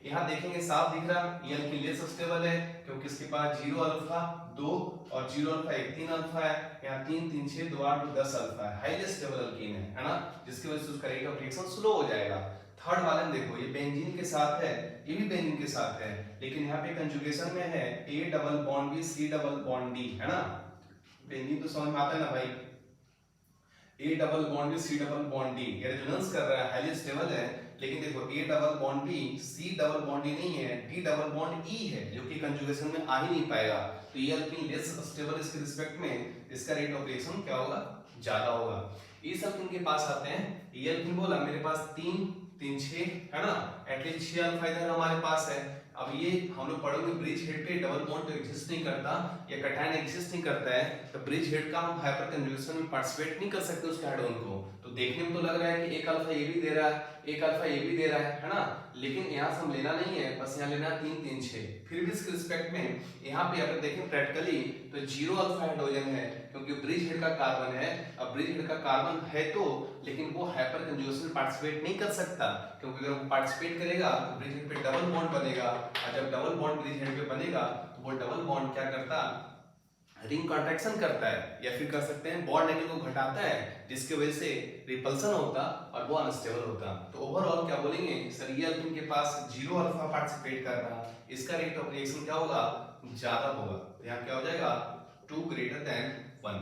S1: यहाँ देखेंगे साफ दिख रहा ये अल्कीन लेस स्टेबल है, क्योंकि इसके पास 0 अल्फा 2 और 0 अल्फा 1 3 अल्फा है, यहाँ 3 3 6 2 8 10 अल्फा है, हाईली स्टेबल अल्कीन है ना, जिसकी वजह से उसका रेट ऑफ रिएक्शन स्लो हो जाएगा। थर्ड वाले में देखो ये बेंजीन के साथ है, ये भी बेंजीन के साथ है, लेकिन यहाँ पे कंजुगेशन में है A double bond B C double bond D, है ना, बेंजीन तो समझ में आता है ना भाई, A double bond B C double bond D, ये रेजोनेंस कर रहा है, हाईली स्टेबल है। लेकिन देखो A double bond B C double bond D नहीं है, D डबल बॉन्ड E है, जो कि कंजुगेशन में आ ही नहीं पाएगा। तो ये अल्कीन लेस स्टेबल इसके रिस्पेक्ट में इसका रेट ऑफ रिएक्शन क्या होगा, ज्यादा होगा। इस अल्कीन के पास आते हैं, ये अल्कीन बोला मेरे पास 3 3 6 है ना, एटलीस्ट 6 अल्फा इधर हमारे पास है। अब ये हम लोग पढ़ोगे ब्रिज हेड पे डबल बॉन्ड तो एग्जिस्ट नहीं करता, या कटायन एग्जिस्ट नहीं करता है, तो ब्रिज हेड का हम हाइपर कंजुगेशन में पार्टिसिपेट नहीं कर सकते उसके हेडोन को। तो देखने में तो लग रहा है कि एक अल्फा ये भी दे रहा है, एक अल्फा ये भी दे रहा है ना, लेकिन यहाँ से हम लेना नहीं है, बस यहाँ लेना 3 3 6। फिर भी इसके रिस्पेक्ट में यहाँ पे अगर देखें प्रैक्टिकली तो 0 अल्फा हाइड्रोजन है, क्योंकि ब्रिज हेड का कार्बन है। अब ब्रिज हेड का कार्बन है तो, लेकिन वो हाइपर कंजुगेशन में पार्टिसिपेट नहीं कर सकता, क्योंकि अगर वो पार्टिसिपेट करेगा तो ब्रिज हेड पे डबल बॉन्ड बनेगा, और जब डबल बॉन्ड ब्रिज हेड पे बनेगा तो वो डबल बॉन्ड क्या करता, रिंग कॉन्ट्रैक्शन करता है, या फिर कर सकते हैं बॉन्ड एंगल को घटाता है, जिसकी वजह से रिपल्सन होता और वो अनस्टेबल होता। तो ओवरऑल क्या बोलेंगे सर, ये अल्कीन के पास 0 अल्फा पार्टिसिपेट कर रहा, इसका रेट ऑफ रिएक्शन क्या होगा, ज्यादा होगा। तो यहाँ क्या हो जाएगा 2 greater than 1।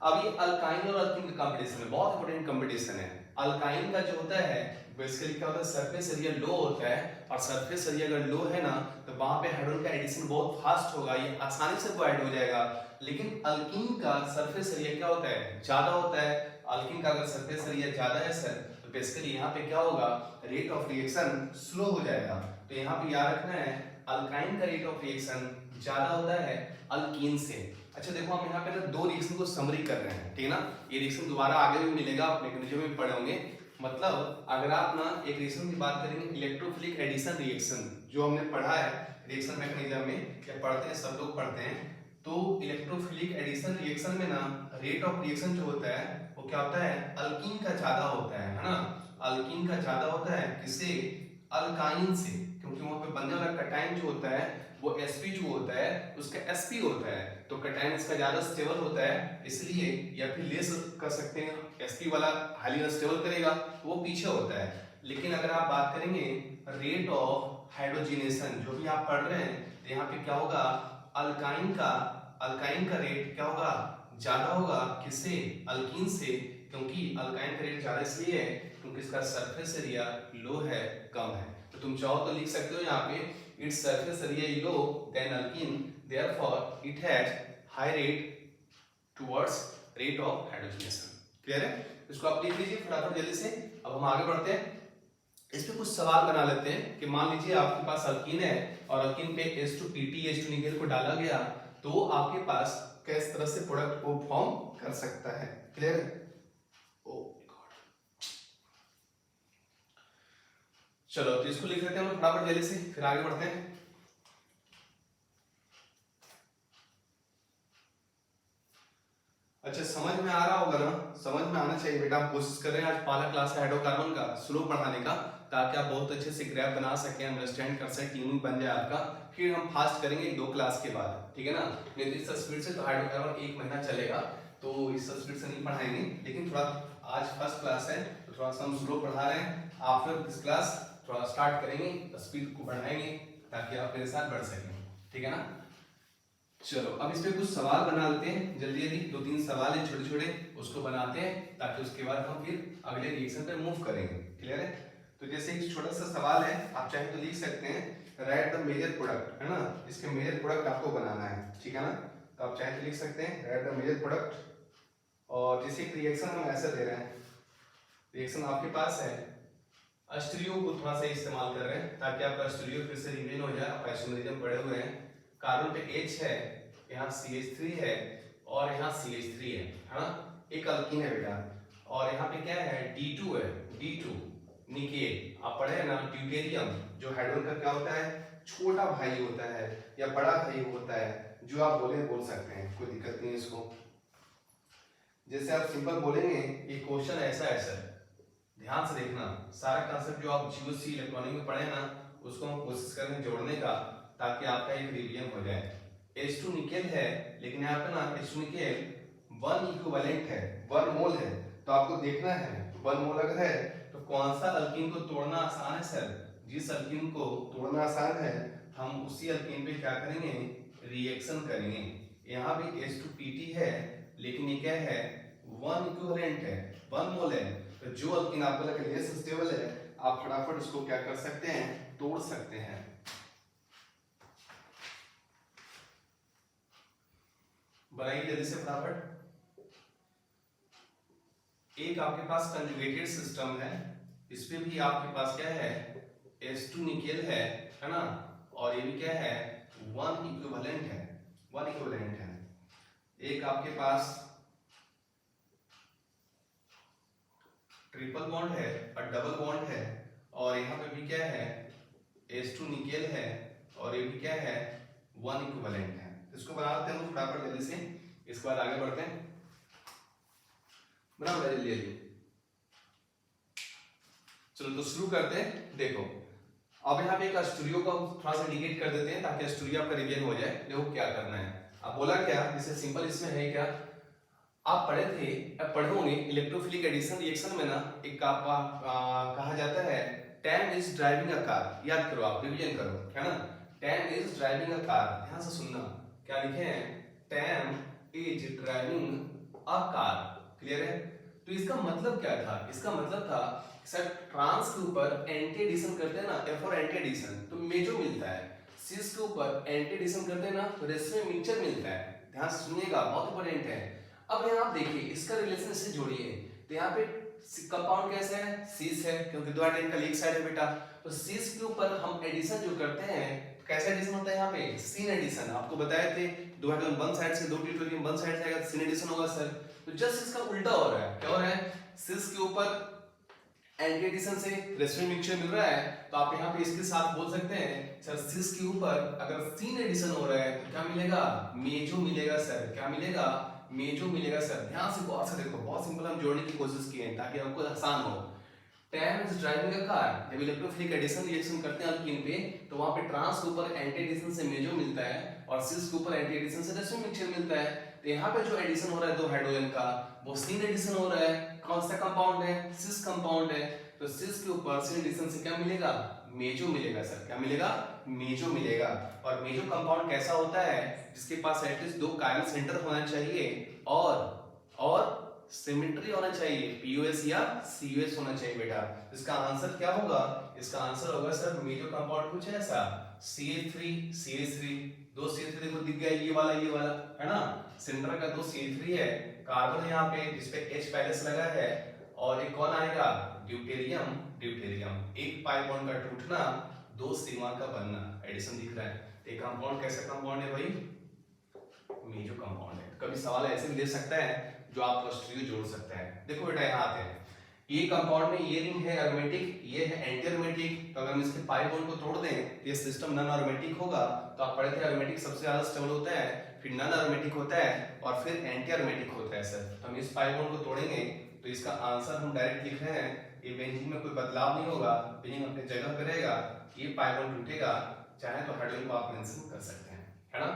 S1: अब ये अल्काइन और अल्कीन का कंपटीशन है, बहुत इंपॉर्टेंट कंपटीशन है। अल्काइन का जो होता है बेसिकली क्या होता है, सरफेस एरिया लो होता है, और सरफेस एरिया अगर लो है ना तो वहां पे हाइड्रोजन का एडिशन बहुत फास्ट होगा, ये आसानी से वो ऐड हो जाएगा। लेकिन अल्कीन का सरफेस एरिया क्या होता है, ज्यादा होता है। अल्कीन का अगर सरफेस एरिया ज्यादा है सर, तो बेसिकली यहाँ पे क्या होगा, रेट ऑफ रिएक्शन स्लो हो जाएगा। तो यहाँ पे याद रखना है अल्काइन का रेट ऑफ रिएक्शन ज्यादा होता है अल्कीन से। अच्छा देखो हम यहाँ पे ना 2 रिएक्शन को समरी कर रहे हैं, ठीक है ना, ये रिएक्शन दोबारा आगे भी मिलेगा, आप मैकेनिज्म में पढ़ोगे। मतलब अगर आप ना एक रिएक्शन की बात करेंगे, इलेक्ट्रोफिलिक एडिशन रिएक्शन जो हमने पढ़ा है रिएक्शन मैकेनिज्म में, क्या पढ़ते हैं सब लोग पढ़ते हैं, तो इलेक्ट्रोफिलिक एडिशन रिएक्शन में ना रेट ऑफ रिएक्शन जो होता है वो क्या होता है, अल्कीन का ज्यादा होता है ना, अल्कीन का ज्यादा होता है किससे, अल्काइन से, क्योंकि वहां पे बनने वाला कटायन जो होता है वो sp जो होता है उसका sp होता है, तो कटायन इसका ज्यादा स्टेबल होता है, इसलिए, या फिर लेस कर सकते हैं, sp वाला हाईली अनस्टेबल करेगा तो वो पीछे होता है। लेकिन अगर आप बात करेंगे रेट ऑफ हाइड्रोजिनेशन जो भी आप पढ़ रहे हैं, तो यहाँ पे क्या होगा, अल्काइन का रेट क्या होगा, ज्यादा होगा किससे, अल्कीन से, क्योंकि अल्काइन का रेट ज्यादा इसलिए है क्योंकि इसका सरफेस एरिया लो है, कम है। तो तुम चाहो तो लिख सकते हो यहाँ पे its surface area is low than alkene, therefore it has high rate towards rate of hydrogenation. Clear है? इसको आप लिख लीजिए फटाफट जल्दी से। अब हम आगे बढ़ते हैं, इस पे कुछ सवाल बना लेते हैं कि मान लीजिए आपके पास अल्कीन है और अल्कीन पे H2PT H2 निकेल को डाला गया, तो आपके पास किस तरह से प्रोडक्ट को फॉर्म कर सकता है। क्लियर है? ओ गॉड, चलो तो इसको लिख लेते हैं हम फटाफट जल्दी से, फिर आगे बढ़ते हैं। अच्छा, समझ में आ रहा होगा ना? समझ में आना चाहिए बेटा। हम कोशिश कर रहे हैं आज पहला क्लास है हाइड्रोकार्बन का स्लो पढ़ाने का, ताकि आप बहुत अच्छे से ग्राफ बना सकें, अंडरस्टैंड कर सकें, ट्यूनिंग बन जाए आपका। फिर हम फास्ट करेंगे 2 क्लास के बाद, ठीक है ना? नहीं तो इस स्पीड से तो हाइड्रोकार्बन 1 महीना चलेगा, तो इस स्पीड से नहीं पढ़ाएंगे। लेकिन थोड़ा आज फर्स्ट क्लास है तो थोड़ा सा हम स्लो पढ़ा रहे हैं। आफ्टर दिस क्लास थोड़ा स्टार्ट करेंगे, स्पीड को बढ़ाएंगे ताकि आप मेरे साथ बढ़ सकें, ठीक है ना? चलो अब इस पे कुछ सवाल बना लेते हैं जल्दी जल्दी, 2-3 सवाल है छोटे छोटे, उसको बनाते हैं ताकि उसके बाद हम फिर अगले रिएक्शन पे मूव करेंगे। क्लियर है? तो जैसे एक छोटा सा सवाल है, आप चाहे तो लिख सकते हैं राइट द मेजर प्रोडक्ट, है ना? इसके मेजर प्रोडक्ट आपको बनाना है, ठीक है ना? तो आप चाहे तो लिख सकते हैं राइट द मेजर प्रोडक्ट। और जैसे एक रिएक्शन हम ऐसा दे रहे हैं, रिएक्शन आपके पास है, अस्टीरियो को थोड़ा सा इस्तेमाल कर रहे हैं ताकि आपका अस्टीरियो फिर से रिवीजन हो जाए। आप आइसोमेरिज्म पढ़े हुए हैं, कार्बन पे H है, यहाँ CH3 है और यहाँ CH3 है ना? एक अल्कीन है बेटा, और यहाँ पे क्या है, D2 है, D2 निकेल। आप पढ़े हैं ना ड्यूटेरियम, जो हाइड्रोजन का क्या होता है, छोटा भाई होता है या बड़ा भाई होता है, जो आप बोल सकते हैं, कोई दिक्कत नहीं है इसको। जैसे आप सिंपल बोलेंगे ये क्वेश्चन ऐसा है सर, ध्यान से देखना, सारा कांसेप्ट जो आप GOC इलेक्ट्रॉनिक में पढ़े ना, उसको हम कोशिश करें जोड़ने का, ताकि आपका एक रिवीजन हो जाए। H2 निकेल है, लेकिन यहाँ पे ना H2 निकेल 1 इक्विवेलेंट है, 1 मोल है, तो आपको देखना है 1 मोल अगर है तो कौन सा अल्कीन को तोड़ना आसान है सर? जिस अल्कीन को तोड़ना आसान है हम उसी अल्कीन पे क्या करेंगे, रिएक्शन करेंगे। यहाँ भी H2PT है, लेकिन ये क्या है, 1 इक्विवेलेंट है, 1 मोल है। तो जो अल्कीन आपको लगे लेस स्टेबल है, आप फटाफट उसको क्या कर सकते हैं, तोड़ सकते हैं। बनाइए जल्दी से फटाफट। एक आपके पास कंजुगेटेड सिस्टम है, इस पे भी आपके पास क्या है, H2 निकेल है ना? और ये भी क्या है, 1 इक्विवेलेंट है, 1 इक्विवेलेंट है। एक आपके पास ट्रिपल बॉन्ड है और डबल बॉन्ड है, और यहाँ पे भी क्या है, H2 निकेल है और ये भी क्या है, 1 इक्विवेलेंट है। इसको बनाते हैं हम फटाफट जल्दी से, इसके बाद आगे बढ़ते हैं। बराबर जल्दी जल्दी, चलो तो शुरू करते हैं। देखो अब यहाँ पे एक अस्टूरियो को थोड़ा सा इंडिकेट कर देते हैं ताकि अस्टूरियो आपका रिवीजन हो जाए। देखो क्या करना है, अब बोला क्या, जैसे सिंपल इसमें है क्या, आप पढ़े थे, अब पढ़े होंगे इलेक्ट्रोफिलिक एडिशन रिएक्शन में ना एक कहा जाता है time is driving a car. याद करो, आप रिवीजन करो, है ना? Time is driving a car, ध्यान से सुनना क्या लिखे हैं, time is driving a car. Clear है? तो इसका मतलब क्या था, इसका मतलब था सर ट्रांस के ऊपर एंटी एडिशन करते हैं ना, F और एंटी एडिशन तो मेजो मिलता है, सिस के ऊपर एंटी एडिशन करते हैं ना तो रेशो में मिक्सचर मिलता है। ध्यान से सुनिएगा, बहुत इंपॉर्टेंट है। अब यहाँ आप देखिए इसका रिलेशन इससे जोड़िए, तो यहाँ पे कंपाउंड कैसा है, सिस है, क्योंकि दो हाइड्रोजन का एक साइड है बेटा, तो सिस के ऊपर हम एडिशन जो करते हैं तो कैसा एडिशन होता है, यहाँ पे सीन एडिशन। आपको बताए थे दो हाइड्रोजन वन साइड से, दो ड्यूटेरियम वन साइड से आएगा तो सीन एडिशन होगा सर। तो जस्ट इसका उल्टा हो रहा है, क्या हो रहा है, सिस के ऊपर एंटी एडिशन से रेशो मिक्सचर मिल रहा है, तो आप यहाँ पे इसके साथ बोल सकते हैं सर सिस के ऊपर अगर सीन एडिशन हो रहा है तो क्या मिलेगा, मेजो मिलेगा सर। क्या मिलेगा, मेजो मिलेगा सर। ध्यान से बहुत से देखो, बहुत सिंपल हम जोड़ने की कोशिश किए हैं ताकि आपको आसान हो। Time is driving a car, जब इलेक्ट्रोफिलिक एडिशन रिएक्शन करते हैं अल्कीन पे तो वहां पे ट्रांस के ऊपर एंटी एडिशन से मेजो मिलता है और सिस के ऊपर एंटी एडिशन से रेशो मिक्सचर मिलता है। तो यहाँ पे जो एडिशन हो रहा है दो हाइड्रोजन का, वो सीन एडिशन हो रहा है। कौन सा कंपाउंड है, सिस कंपाउंड है, तो सिस के ऊपर सीन एडिशन से क्या मिलेगा, मेजो मिलेगा सर। क्या मिलेगा, मेजो मिलेगा। और मेजो कंपाउंड कैसा होता है, जिसके पास एटलीस्ट 2 कायरल सेंटर होना चाहिए, और सिमेट्री होना चाहिए, पीओएस या सीओएस होना चाहिए बेटा। इसका आंसर क्या होगा? इसका आंसर होगा सर मेजो कंपाउंड कुछ ऐसा CH3 दो CH3 देखो दिख गया, ये वाला है ना, सेंटर का दो CH3 है, कार्बन यहाँ पे जिसपे H पहले से लगा है, और एक कौन आएगा? ड्यूटेरियम। एक पाई बॉन्ड का टूटना, दो सिग्मा का बनना, एडिशन दिख रहा है। एक कंपाउंड कैसा कंपाउंड है भाई? मेजो कंपाउंड है। कभी सवाल ऐसे भी दे सकता है जो आप प्लस टू जोड़ सकते हैं। देखो बेटा यहाँ आते हैं, ये कंपाउंड में ये रिंग है एरोमेटिक, ये है एंटी एरोमेटिक, तो अगर हम इसके पाई बॉन्ड को तोड़ दें तो ये सिस्टम नॉन एरोमेटिक होगा। तो आप पढ़े थे एरोमेटिक सबसे ज्यादा स्टेबल होता है, फिर नॉन एरोमेटिक होता है, और फिर एंटी एरोमेटिक होता है सर। तो हम इस पाई बॉन्ड को तोड़ेंगे तो इसका आंसर हम डायरेक्ट लिख रहे हैं, ये बेंजीन में कोई बदलाव नहीं होगा, बेंजीन अपने जगह पे रहेगा, ये पाई बॉन्ड टूटेगा, चाहे तो हाइड्रोजन को आप मेंशन कर सकते हैं, है ना।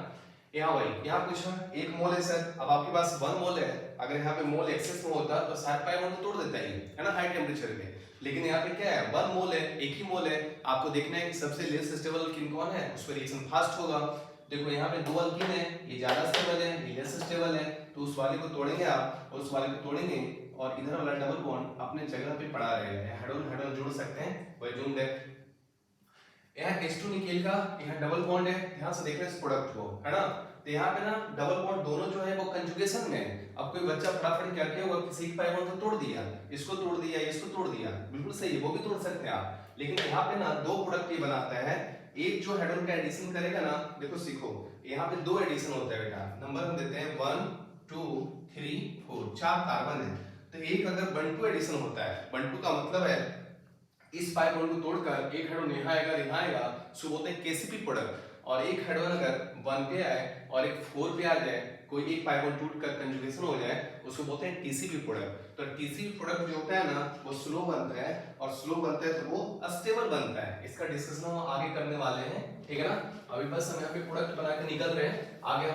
S1: यहाँ भाई यहाँ पूछा 1 मोल है सर, अब आपके पास 1 मोल है, अगर यहाँ पे मोल एक्सेस में होता तो शायद पाई बॉन्ड को तोड़ देता है ना, हाई टेम्परेचर पे, लेकिन यहाँ पे क्या है 1 मोल है, एक ही मोल है। आपको देखना है कि सबसे लेस स्टेबल अल्कीन कौन है, उस पर रिएक्शन फास्ट होगा। देखो यहाँ पे 2 अल्कीन है, ये ज्यादा स्टेबल है, ये लेस स्टेबल है, तो उस वाले को तोड़ेंगे आप, और उस वाले को तोड़ेंगे, और इधर वाला डबल बॉन्ड अपने जगह पे पड़ा रहेगा। हाइड्रोजन हाइड्रोजन जोड़ सकते हैं, वही जोड़ दे। यहाँ H2 निकेल का यहाँ डबल बॉन्ड है, ध्यान से देखना इस प्रोडक्ट को, है ना। तो यहाँ पे ना डबल बॉन्ड दोनों जो है वो कंजुगेशन में है। अब कोई बच्चा फटाफट क्या किया होगा, किसी एक पाई बॉन्ड को तोड़ दिया, इसको तोड़ दिया, इसको तोड़ दिया, बिल्कुल सही है, वो भी तोड़ सकते हैं आप। लेकिन यहाँ पे ना 2 प्रोडक्ट ये बनाता है, एक जो हाइड्रोजन का एडिशन करेगा ना, देखो सीखो, यहाँ पे 2 एडिशन होता है बेटा, नंबर हम देते हैं 1 2 3 4, 4 कार्बन है, तो एक अगर 1 2 एडिशन होता है, 1 2 का मतलब है इस पाई बॉन्ड को तोड़कर एक हाइड्रोजन यहाँ आएगा, सो बोलते हैं केसीपी प्रोडक्ट। और एक हाइड्रोजन अगर 1 पे आए और एक 4 पे आ जाए, कोई एक पाई बॉन्ड टूटकर कंजुगेशन हो जाए, उसको बोलते हैं टीसीपी प्रोडक्ट। तो टीसीपी प्रोडक्ट जो होता है ना, वो स्लो बनता है, और स्लो बनता है तो वो अस्टेबल बनता है। इसका डिस्कशन हम आगे करने वाले हैं, ठीक है ना। अभी बस हम यहाँ पे प्रोडक्ट बना के निकल रहे हैं, आगे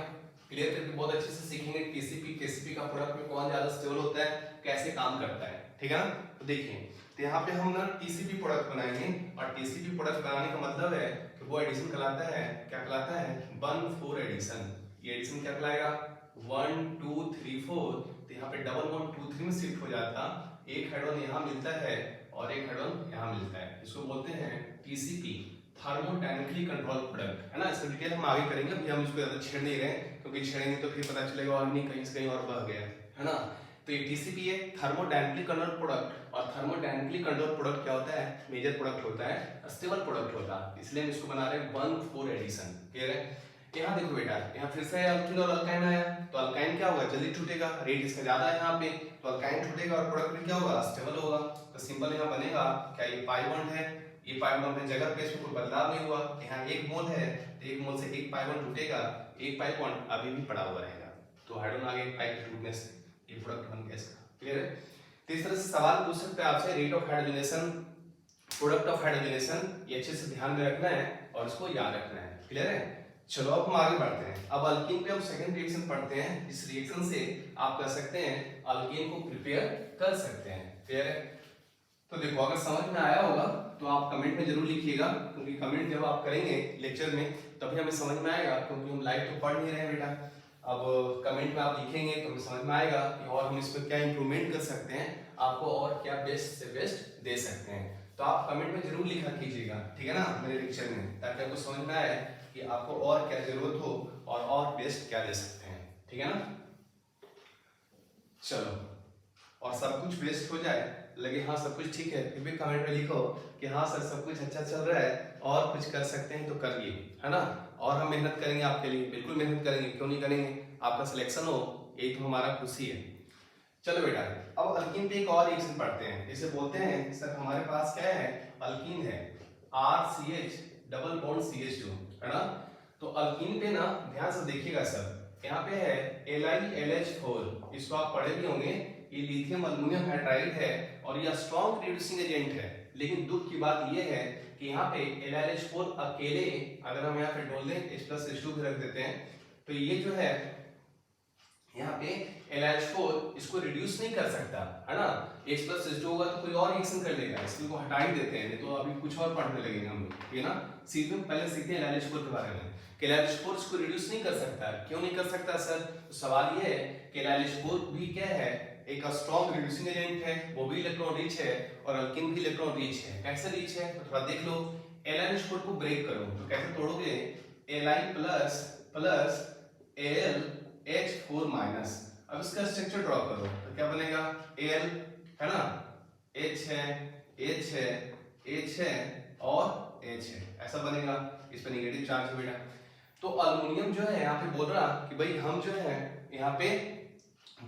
S1: क्लियर करके बहुत अच्छे से सीखेंगे टीसीपी केसीपी का प्रोडक्ट में कौन ज्यादा स्टेबल होता है, कैसे काम करता है, ठीक है ना। तो देखिए, तो यहाँ पे हम ना टीसीपी प्रोडक्ट बनाएंगे, और टीसीपी प्रोडक्ट बनाने का मतलब है कि वो एडिशन कहलाता है, क्या कहलाता है 1 4 एडिशन। ये एडिशन क्या कहलाएगा 1 2 3 4। तो यहाँ पे डबल बॉन्ड 2 3 में शिफ्ट हो जाता, एक हाइड्रोजन यहाँ मिलता है और एक हाइड्रोजन यहाँ मिलता है, इसको बोलते हैं टीसीपी, थर्मोडायनेमिकली कंट्रोल प्रोडक्ट, है ना। इसका डिटेल हम आगे करेंगे, अभी हम इसको ज्यादा छेड़ नहीं रहे, क्योंकि छेड़ेंगे तो फिर पता चलेगा और नहीं कहीं से कहीं और बह गया, है ना। तो ये टीसीपी है थर्मोडायनेमिकली कंट्रोल प्रोडक्ट, और थर्मोडायनेमिकली कंट्रोल प्रोडक्ट क्या होता है, मेजर प्रोडक्ट होता है, स्टेबल प्रोडक्ट होता है, इसलिए हम इसको बना रहे हैं 1 4 एडिशन, क्लियर है। यहाँ देखो बेटा, यहाँ फिर से अल्कीन और अल्काइन आया, तो अल्काइन क्या होगा, जल्दी टूटेगा, रेट इसका ज्यादा है यहाँ पे, तो अल्काइन टूटेगा और प्रोडक्ट में क्या होगा, स्टेबल होगा। तो सिंपल यहाँ बनेगा क्या, ये पाई बॉन्ड है, ये पाई बॉन्ड में जगह पे इसमें कोई बदलाव नहीं हुआ, यहाँ 1 मोल है, तो 1 मोल से 1 पाई बॉन्ड टूटेगा, 1 पाई बॉन्ड अभी भी पड़ा हुआ रहेगा, तो हाइड्रोजन आगे पाई के टूटने से ये प्रोडक्ट बन गया इसका, क्लियर है। तो इस तरह से सवाल पूछ सकते हैं आपसे, rate of hydrogenation, product of hydrogenation, ये अच्छे से ध्यान में रखना है और इसको याद रखना है, क्लियर है। चलो अब हम आगे बढ़ते हैं, अब अल्कीन पे हम सेकंड रिएक्शन पढ़ते हैं, इस रिएक्शन से आप कर सकते हैं अल्कीन को प्रिपेयर कर सकते हैं, क्लियर है। तो देखो, अगर समझ में आया होगा तो आप कमेंट में जरूर लिखिएगा, क्योंकि कमेंट जब आप करेंगे लेक्चर में तभी हमें समझ में आएगा, क्योंकि हम लाइव तो पढ़ नहीं रहे बेटा। अब कमेंट में आप लिखेंगे तो हमें समझ में आएगा कि और हम इस पर क्या इंप्रूवमेंट कर सकते हैं, आपको और क्या बेस्ट से बेस्ट दे सकते हैं। तो आप कमेंट में जरूर लिखा कीजिएगा, ठीक है ना, मेरे लेक्चर में, ताकि आपको समझ में आए कि आपको और क्या जरूरत हो और बेस्ट क्या दे सकते हैं, ठीक है ना। चलो, और सब कुछ बेस्ट हो जाए, लगे हाँ सब कुछ ठीक है, फिर भी कमेंट में लिखो कि हाँ सर सब कुछ अच्छा चल रहा है और कुछ कर सकते हैं तो करिए, है ना। और हम मेहनत करेंगे आपके लिए, बिल्कुल मेहनत करेंगे, क्यों नहीं करेंगे, आपका सिलेक्शन हो यही तो हमारा खुशी है। चलो बेटा, अब अल्कीन पे एक और रिएक्शन पढ़ते हैं, जिसे बोलते हैं सर हमारे पास क्या है, अल्कीन है RCH डबल बॉन्ड CH2, है ना। तो अल्कीन पे ना ध्यान से देखिएगा सर, यहाँ पे है LiLH4, इसको आप पढ़े भी होंगे, ये लिथियम अल्युमिनियम हाइड्राइड है और ये स्ट्रॉन्ग रिड्यूसिंग एजेंट है। लेकिन दुख की बात ये है कि यहाँ पे LiLH4 अकेले, अगर हम यहाँ पे डोल दें H+H2 भी रख देते हैं, तो ये जो है यहाँ पे LiH4 इसको रिड्यूस नहीं कर सकता, है ना। H+H2 होगा तो कोई और रिएक्शन कर लेगा, इसको हटा ही देते हैं, नहीं तो अभी कुछ और पढ़ने लगेंगे हम लोग, ठीक है ना। सीधे पहले सीखते हैं LiLH4 के बारे में, कि LiLH4 इसको रिड्यूस नहीं कर सकता। क्यों नहीं कर सकता सर, तो सवाल ये है कि एल H4 भी क्या है, एक स्ट्रॉन्ग रिड्यूसिंग एजेंट है, वो भी इलेक्ट्रॉन रिच है और अल्कीन भी इलेक्ट्रॉन रिच है। कैसे रिच है तो थोड़ा देख लो, एल H4 को ब्रेक करो तो कैसे तोड़ोगे, Li plus plus AlH4 minus. अब इसका स्ट्रक्चर ड्रॉ करो तो क्या बनेगा, Al है ना, H है, H है, H है और H है, ऐसा बनेगा। इस पर नेगेटिव चार्ज है बेटा। तो अल्युमिनियम जो है यहाँ पे बोल रहा कि भाई हम जो है यहाँ पे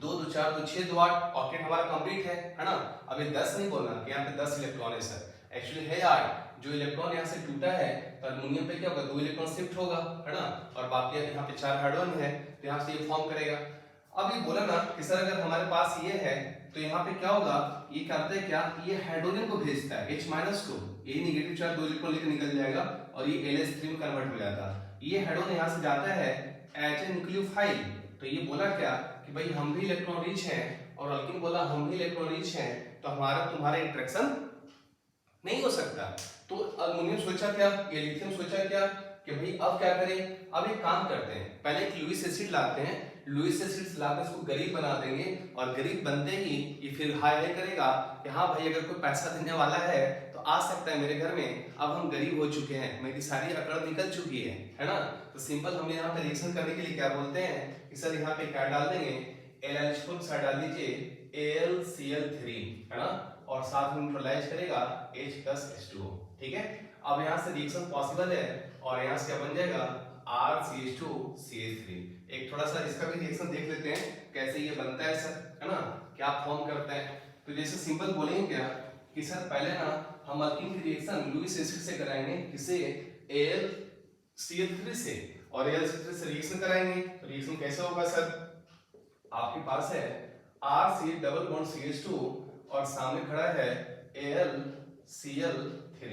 S1: 2 2 4 2 6 2 8 ऑक्टेट हमारा कंप्लीट है ना। अब ये 10 नहीं बोलना कि यहाँ पे 10 इलेक्ट्रॉन है सर, एक्चुअली है 8। जो इलेक्ट्रॉन यहाँ से टूटा है तो अल्युमिनियम पे क्या होगा, 2 इलेक्ट्रॉन शिफ्ट होगा है ना, और बाकी यहाँ पे 4 हाइड्रोजन है तो यहाँ से ये फॉर्म करेगा। अब ये बोला ना कि सर अगर हमारे पास ये है तो यहाँ पे क्या होगा, ये करता है क्या, ये हाइड्रोजन को भेजता है H- को, ये नेगेटिव चार्ज 2 इलेक्ट्रॉन लेकर निकल जाएगा और ये LH3 में कन्वर्ट हो जाता है। ये हाइड्रोजन यहाँ से जाता है H न्यूक्लियोफाइल, तो ये बोला क्या कि भाई हम भी इलेक्ट्रॉन रिच हैं और अल्किन बोला हम भी इलेक्ट्रॉन रिच हैं, तो हमारा तुम्हारा इंटरेक्शन नहीं हो सकता। तो अल्युमिनियम सोचा क्या, ये लिथियम सोचा क्या कि भाई अब क्या करें, अब एक काम करते हैं, पहले एक लुईस एसिड लाते हैं, लुईस एसिड लाकर इसको गरीब बना देंगे और गरीब बनते ही ये फिर हाय हाय करेगा कि हाँ भाई अगर कोई पैसा देने वाला है तो आ सकता है मेरे घर में, अब हम गरीब हो चुके हैं, मेरी सारी अकड़ निकल चुकी है ना। तो सिंपल हम यहाँ पे रिएक्शन करने के लिए क्या बोलते हैं कि सर यहाँ पे क्या डाल देंगे, LH4 के साथ डाल दीजिए AlCl3 है ना, और साथ में न्यूट्रलाइज करेगा H प्लस H2O, ठीक है। अब यहाँ से रिएक्शन पॉसिबल है और यहाँ से क्या बन जाएगा RCH2CH3। एक थोड़ा सा इसका भी रिएक्शन देख लेते हैं कैसे ये बनता है सर, है ना, क्या फॉर्म करता है। तो जैसे सिंपल बोलेंगे क्या कि सर पहले ना हम अल्कीन की रिएक्शन लुईस एसिड से कराएंगे, किसे, AlCl3 से, और AlCl3 से रिएक्शन कराएंगे तो रिएक्शन कैसे होगा सर, आपके पास है RC डबल बॉन्ड CH2 और सामने खड़ा है AlCl3।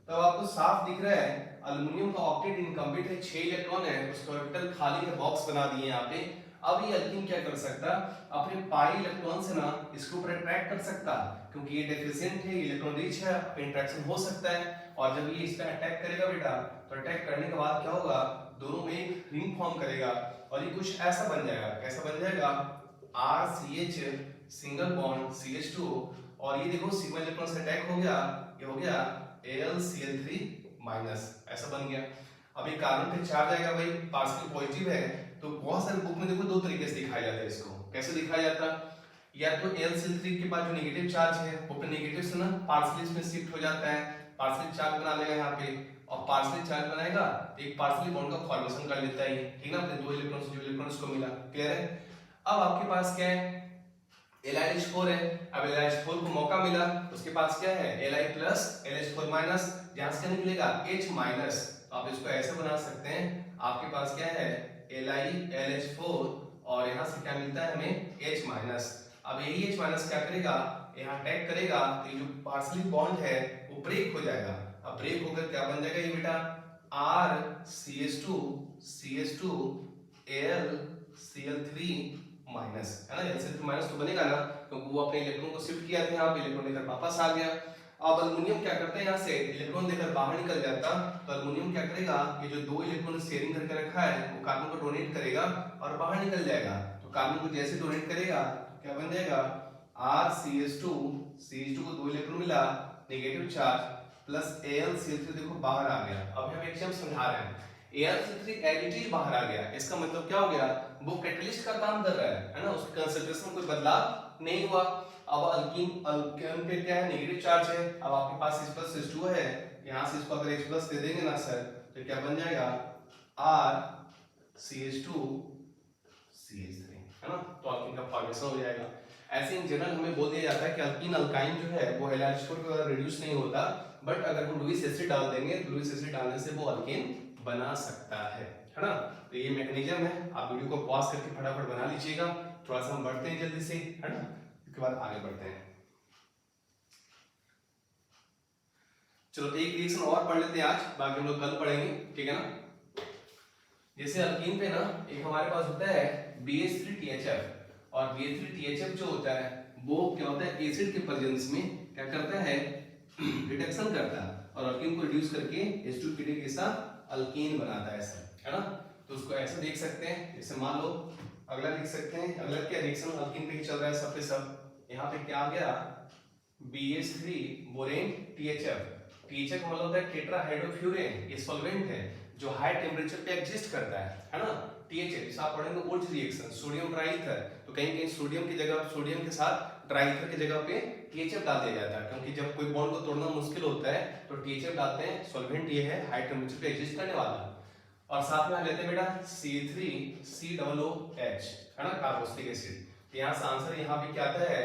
S1: तो आपको साफ दिख रहा है अल्युमिनियम का ऑक्टेट इनकम्प्लीट है, 6 इलेक्ट्रॉन है, उसका ऑर्बिटल खाली है, बॉक्स बना दिए यहाँ पे। अब ये अल्कीन क्या कर सकता, अपने पाई इलेक्ट्रॉन से ना इसके ऊपर अट्रैक्ट कर सकता, क्योंकि ये डेफिशिएंट है, इलेक्ट्रॉन रिच है, इंटरेक्शन हो सकता है। और जब ये इस पे अटैक करेगा बेटा, तो अटैक करने के बाद क्या होगा, दोनों में एक रिंग फॉर्म करेगा और ये कुछ ऐसा बन जाएगा, कैसा बन जाएगा, RCH सिंगल बॉन्ड CH2, और ये देखो सिग्मा इलेक्ट्रॉन से अटैक हो गया, ये हो गया AlCl3 माइनस, ऐसा बन गया। अब ये कार्बन पे चार्ज आएगा भाई, पार्शियल पॉजिटिव है, तो बहुत सारे बुक में देखो 2 तरीके से दिखाया जाता है इसको, कैसे दिखाया जाता, या तो AlCl3 के पास जो नेगेटिव चार्ज है वो अपने नेगेटिव से ना पार्शियल इसमें शिफ्ट हो जाता है, पार्शियल चार्ज बना लेगा यहाँ पे, और पार्शियल चार्ज बनाएगा तो एक पार्शियल बॉन्ड का फॉर्मेशन कर लेता है, ठीक ना, अपने 2 इलेक्ट्रॉन से जो इलेक्ट्रॉन को मिला, क्लियर है। अब आपके पास क्या है, LiH4 है, अब LiH4 को मौका मिला, उसके पास क्या है, Li प्लस LH4 माइनस, जहां से निकलेगा H माइनस, तो आप इसको ऐसे बना सकते हैं, आपके पास क्या है LiLH4 और यहाँ से क्या मिलता है हमें H माइनस। अब यही H माइनस क्या करेगा, यहाँ अटैक करेगा तो ये जो पार्शियल बॉन्ड है वो ब्रेक हो जाएगा। अब ब्रेक होकर क्या बन जाएगा ये बेटा, RCH2 CH2 AlCl3 माइनस, है ना, LCl3 माइनस तो बनेगा ना, क्योंकि वो अपने इलेक्ट्रॉन को शिफ्ट किया था, यहाँ पे इलेक्ट्रॉन लेकर वापस आ गया। अब अल्युमिनियम क्या करते हैं, यहाँ से इलेक्ट्रॉन देकर बाहर निकल जाता, तो अल्युमिनियम क्या करेगा, ये जो 2 इलेक्ट्रॉन शेयरिंग करके रखा है वो कार्बन को डोनेट करेगा और बाहर निकल जाएगा। तो कार्बन को जैसे डोनेट करेगा तो क्या बन जाएगा, RCH2 CH2 को 2 इलेक्ट्रॉन मिला, नेगेटिव चार्ज, प्लस AlCl3 देखो बाहर आ गया। अब हम एक चीज समझा रहे हैं, AlCl3 एडिटिव बाहर आ गया, इसका मतलब क्या हो गया, वो कैटलिस्ट का काम कर रहा है ना, उसके कंसंट्रेशन में कोई बदलाव नहीं हुआ। अब अल्केन पे क्या है, नेगेटिव चार्ज है, अब आपके पास H प्लस H2 है, यहाँ से इसको अगर H प्लस दे देंगे ना सर तो क्या बन जाएगा RCH2 CH3, है ना, तो अल्कीन का फॉर्मेशन हो जाएगा। ऐसे इन जनरल हमें बोल दिया जाता है कि अल्कीन अल्काइन जो है वो LiH4 के द्वारा रिड्यूस नहीं होता, बट अगर हम लुईस एसिड डाल देंगे तो लुईस एसिड डालने से वो अल्कीन बना सकता है ना। तो ये मैकेनिज्म है, आप वीडियो को पॉज करके फटाफट बना लीजिएगा। थोड़ा सा हम बढ़ते हैं जल्दी से, है ना, उसके बाद आगे बढ़ते हैं। चलो एक रिएक्शन और पढ़ लेते हैं आज, बाकी हम लोग कल पढ़ेंगे, ठीक है ना। जैसे अल्कीन पे ना एक हमारे पास होता है BH3THF, और BH3THF जो होता है वो क्या होता है, एसिड के प्रेजेंस में क्या करता है, रिडक्शन करता है और अल्कीन को रिड्यूस करके H2 के साथ अल्कीन बनाता है, ऐसा, है ना। तो उसको ऐसे देख सकते हैं, जैसे मान लो अगला लिख सकते हैं, अगला क्या रिएक्शन अल्कीन पे ही चल रहा है सब पे सब। यहाँ पे क्या आ गया BH3 बोरेन THF। THF मतलब होता है टेट्राहाइड्रोफ्यूरेन, ये सॉल्वेंट है जो हाई टेम्परेचर पे एग्जिस्ट करता है ना। THF इसे आप पढ़ेंगे ओल्ट रिएक्शन, सोडियम ट्राईथर, तो कहीं कहीं सोडियम की जगह सोडियम के साथ ट्राईथर की जगह पे THF डाल दिया जाता है, क्योंकि जब कोई बॉन्ड को तोड़ना मुश्किल होता है तो THF डालते हैं। सॉल्वेंट ये है हाई टेम्परेचर पे एग्जिस्ट करने वाला। और साथ में आ लेते हैं बेटा C3COOH, है ना, कार्बोक्सिलिक एसिड। यहाँ से आंसर यहाँ पे क्या आता है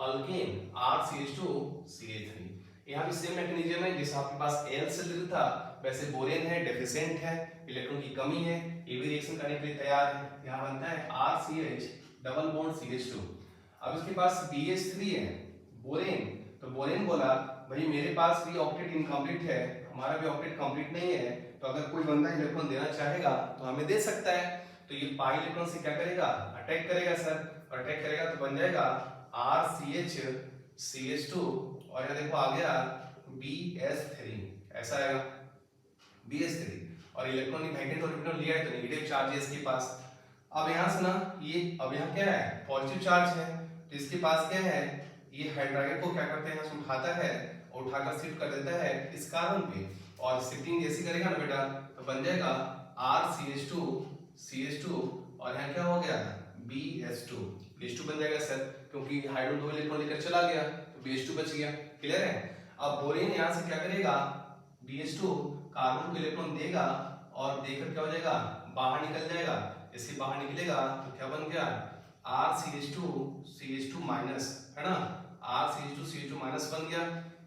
S1: अल्कीन RCH2CH3। यहाँ भी सेम मैकेनिज्म है, जैसे आपके पास Al सेल था वैसे बोरेन है डेफिशिएंट है, इलेक्ट्रॉन की कमी है, ये भी रिएक्शन करने के लिए तैयार है। यहाँ बनता है RCH डबल बॉन्ड CH2। अब इसके पास BH3 है बोरेन, तो बोरेन बोला भाई मेरे पास भी ऑक्टेट इनकम्प्लीट है, हमारा भी ऑक्टेट कंप्लीट नहीं है, तो अगर कोई बंदा इलेक्ट्रॉन देना चाहेगा तो हमें दे सकता है। तो ये पाई इलेक्ट्रॉन से क्या करेगा अटैक करेगा सर, और अटैक करेगा तो बन जाएगा RCH CH2 और यहाँ देखो आ गया BS3, ऐसा आएगा BS3। और इलेक्ट्रॉन वैकेंट ऑर्बिटल लिया है तो नेगेटिव चार्ज है इसके पास। अब यहाँ से ना ये अब यहाँ क्या है पॉजिटिव चार्ज है, तो इसके पास क्या है ये हाइड्राइड को क्या करते हैं यहाँ से उठाता है और उठाकर शिफ्ट कर देता है इस कार्बन पे, और शिफ्टिंग जैसी करेगा ना बेटा तो बन जाएगा RCH2 CH2 और यहाँ क्या हो गया BH2 BH2 बन जाएगा सर, क्योंकि हाइड्रोजन 2 इलेक्ट्रॉन लेकर चला गया तो BH2 बच गया। क्लियर है। अब बोरेन यहाँ से क्या करेगा BH2 कार्बन को इलेक्ट्रॉन देगा और देकर क्या हो जाएगा बाहर निकल जाएगा। इससे बाहर निकलेगा तो क्या बन गया RCH2CH2 माइनस, है ना, RCH2CH2 माइनस बन गया।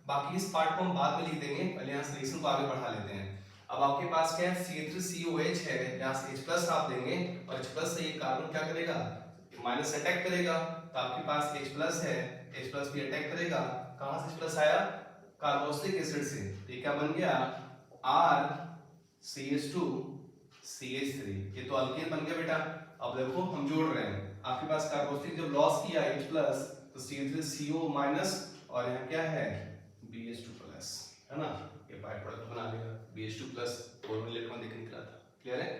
S1: बाकी इस पार्ट को हम बाद में लिख देंगे, पहले यहाँ से रिएक्शन को आगे बढ़ा लेते हैं। अब आपके पास क्या है C3COH है, यहाँ से H+ आप देंगे और H+ से ये कार्बन क्या करेगा माइनस अटैक करेगा, तो आपके पास H+ है, H+ भी अटैक करेगा। कहां से H+ आया कार्बोक्सिलिक एसिड से, तो ये क्या बन गया RCH2 CH3, ये तो अल्केन बन गया बेटा। अब देखो हम जोड़ रहे हैं, आपके पास कार्बोक्सिलिक जब लॉस किया H+ तो C3CO माइनस और यहाँ क्या है BH2 प्लस, है ना, ये बाय प्रोडक्ट बना लेगा BH2 प्लस, और इलेक्ट्रॉन देकर निकला था। क्लियर है।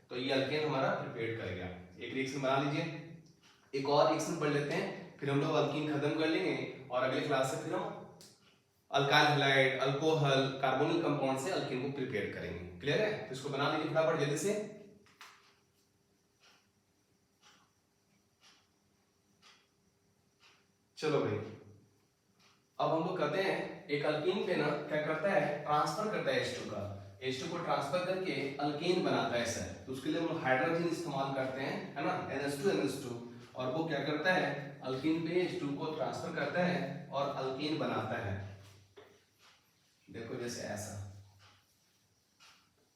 S1: तो ये अल्केन हमारा प्रिपेयर कर गया। एक रिएक्शन बना लीजिए, एक और रिएक्शन पढ़ लेते हैं, फिर हम लोग अल्कीन खत्म कर लेंगे और अगले क्लास से फिर हम alkyl halide alcohol carbonyl compound से अल्कीन को प्रिपेयर करेंगे। क्लियर है। तो इसको बना लीजिए फटाफट जल्दी से। चलो भाई, अब हम लोग करते हैं एक अल्कीन पे ना क्या करता है ट्रांसफर करता है H2 का, H2 को ट्रांसफर करके अल्कीन बनाता है सर। तो उसके लिए हम लोग हाइड्रोजन इस्तेमाल करते हैं, है ना, NH2 और वो क्या करता है अल्कीन पे H2 को ट्रांसफर करता है और अल्कीन बनाता है। देखो जैसे ऐसा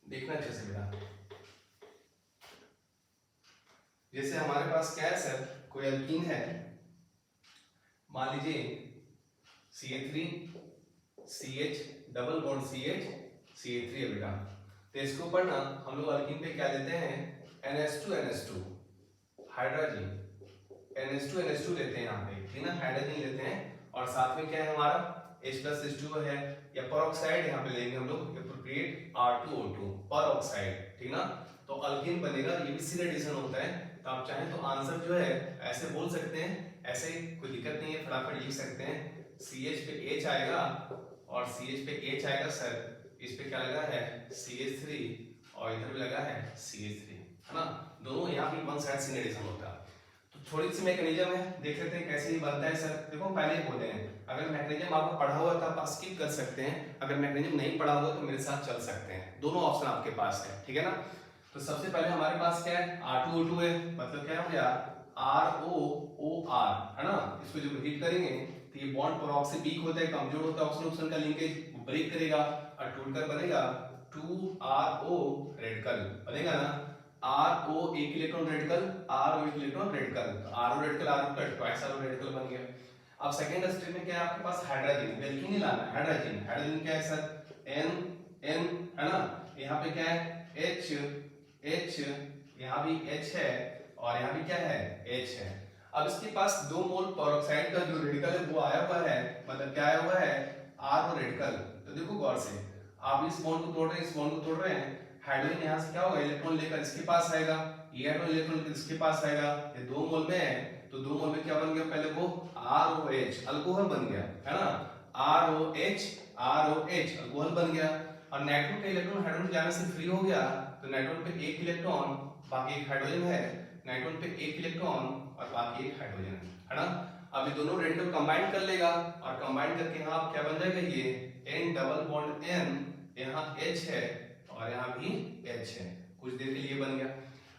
S1: देखना अच्छे से बेटा, जैसे हमारे पास क्या है सर कोई अल्कीन है, मान लीजिए CH3 CH double bond CH CH3 है बेटा। तो इसके ऊपर ना हम लोग अल्कीन पे क्या लेते हैं NH2 हाइड्रोजन NH2 लेते हैं यहाँ पे, ठीक ना, हाइड्रोजन लेते हैं और साथ में क्या है हमारा H+H2 है, या परऑक्साइड यहाँ पे लेंगे हम लोग एप्रोप्रिएट R2O2 परऑक्साइड, ठीक ना। तो अल्कीन बनेगा, ये भी सी एडिशन होता है। तो आप चाहें तो आंसर जो है ऐसे बोल सकते हैं, ऐसे कोई दिक्कत नहीं है, फटाफट लिख सकते हैं CH पे H आएगा और CH पे H आएगा सर, इस पे क्या लगा है CH3 और इधर भी लगा है CH3, है ना, दोनों यहाँ पे वन साइड सी एडिशन होता है। तो थोड़ी सी मैकेनिज्म है, देख सकते हैं कैसे ये बनता है सर। देखो पहले ही बोले हैं अगर मैकेनिज्म आपको पढ़ा हुआ था आप स्किप कर सकते हैं, अगर मैकेनिज्म नहीं पढ़ा हुआ तो मेरे साथ चल सकते हैं, दोनों ऑप्शन आपके पास है, ठीक है ना। तो सबसे पहले हमारे पास क्या है R2O2 है, मतलब क्या हो गया ROOR, है ना। इसको जब हीट करेंगे तो ये बॉन्ड परऑक्स से वीक होता है, कमजोर होता है, ऑक्सीजन ऑक्सीजन का लिंकेज ब्रेक करेगा और टूटकर बनेगा 2RO रेडिकल बनेगा ना, RO एक इलेक्ट्रॉन रेडिकल RO एक इलेक्ट्रॉन रेडिकल, तो RO radical RO cut twice RO radical बन गया। अब सेकंड स्टेप में क्या है आपके पास हाइड्रोजन, एल्कीन नहीं लाना, हाइड्रोजन क्या है सर N है ना, यहाँ पे क्या है H, यहाँ भी H है और यहाँ भी क्या है H है। अब इसके पास 2 मोल पेरोक्साइड का जो रेडिकल है वो आया हुआ है, मतलब क्या आया हुआ है RO रेडिकल। तो देखो गौर से, आप इस बॉन्ड को तोड़ रहे हैं, इस बॉन्ड को तोड़ रहे हैं, हाइड्रोजन यहाँ से क्या होगा इलेक्ट्रॉन लेकर इसके पास आएगा, ये हाइड्रोजन इलेक्ट्रॉन इसके पास आएगा, ये 2 मोल में है तो 2 मोल में क्या बन गया, पहले वो ROH अल्कोहल बन गया है ना, ROH अल्कोहल बन गया। और नाइट्रोजन का इलेक्ट्रॉन हाइड्रोजन जाने से फ्री हो गया तो नाइट्रोजन पे एक इलेक्ट्रॉन बाकी एक हाइड्रोजन है, नाइट्रोजन पे एक इलेक्ट्रॉन और बाकी एक हाइड्रोजन है ना। अब ये दोनों रेडिकल कंबाइन कर लेगा और कंबाइन करके यहाँ क्या बन जाएगा, ये N डबल बॉन्ड N, यहाँ H है और यहाँ भी H है, कुछ देर के लिए बन गया।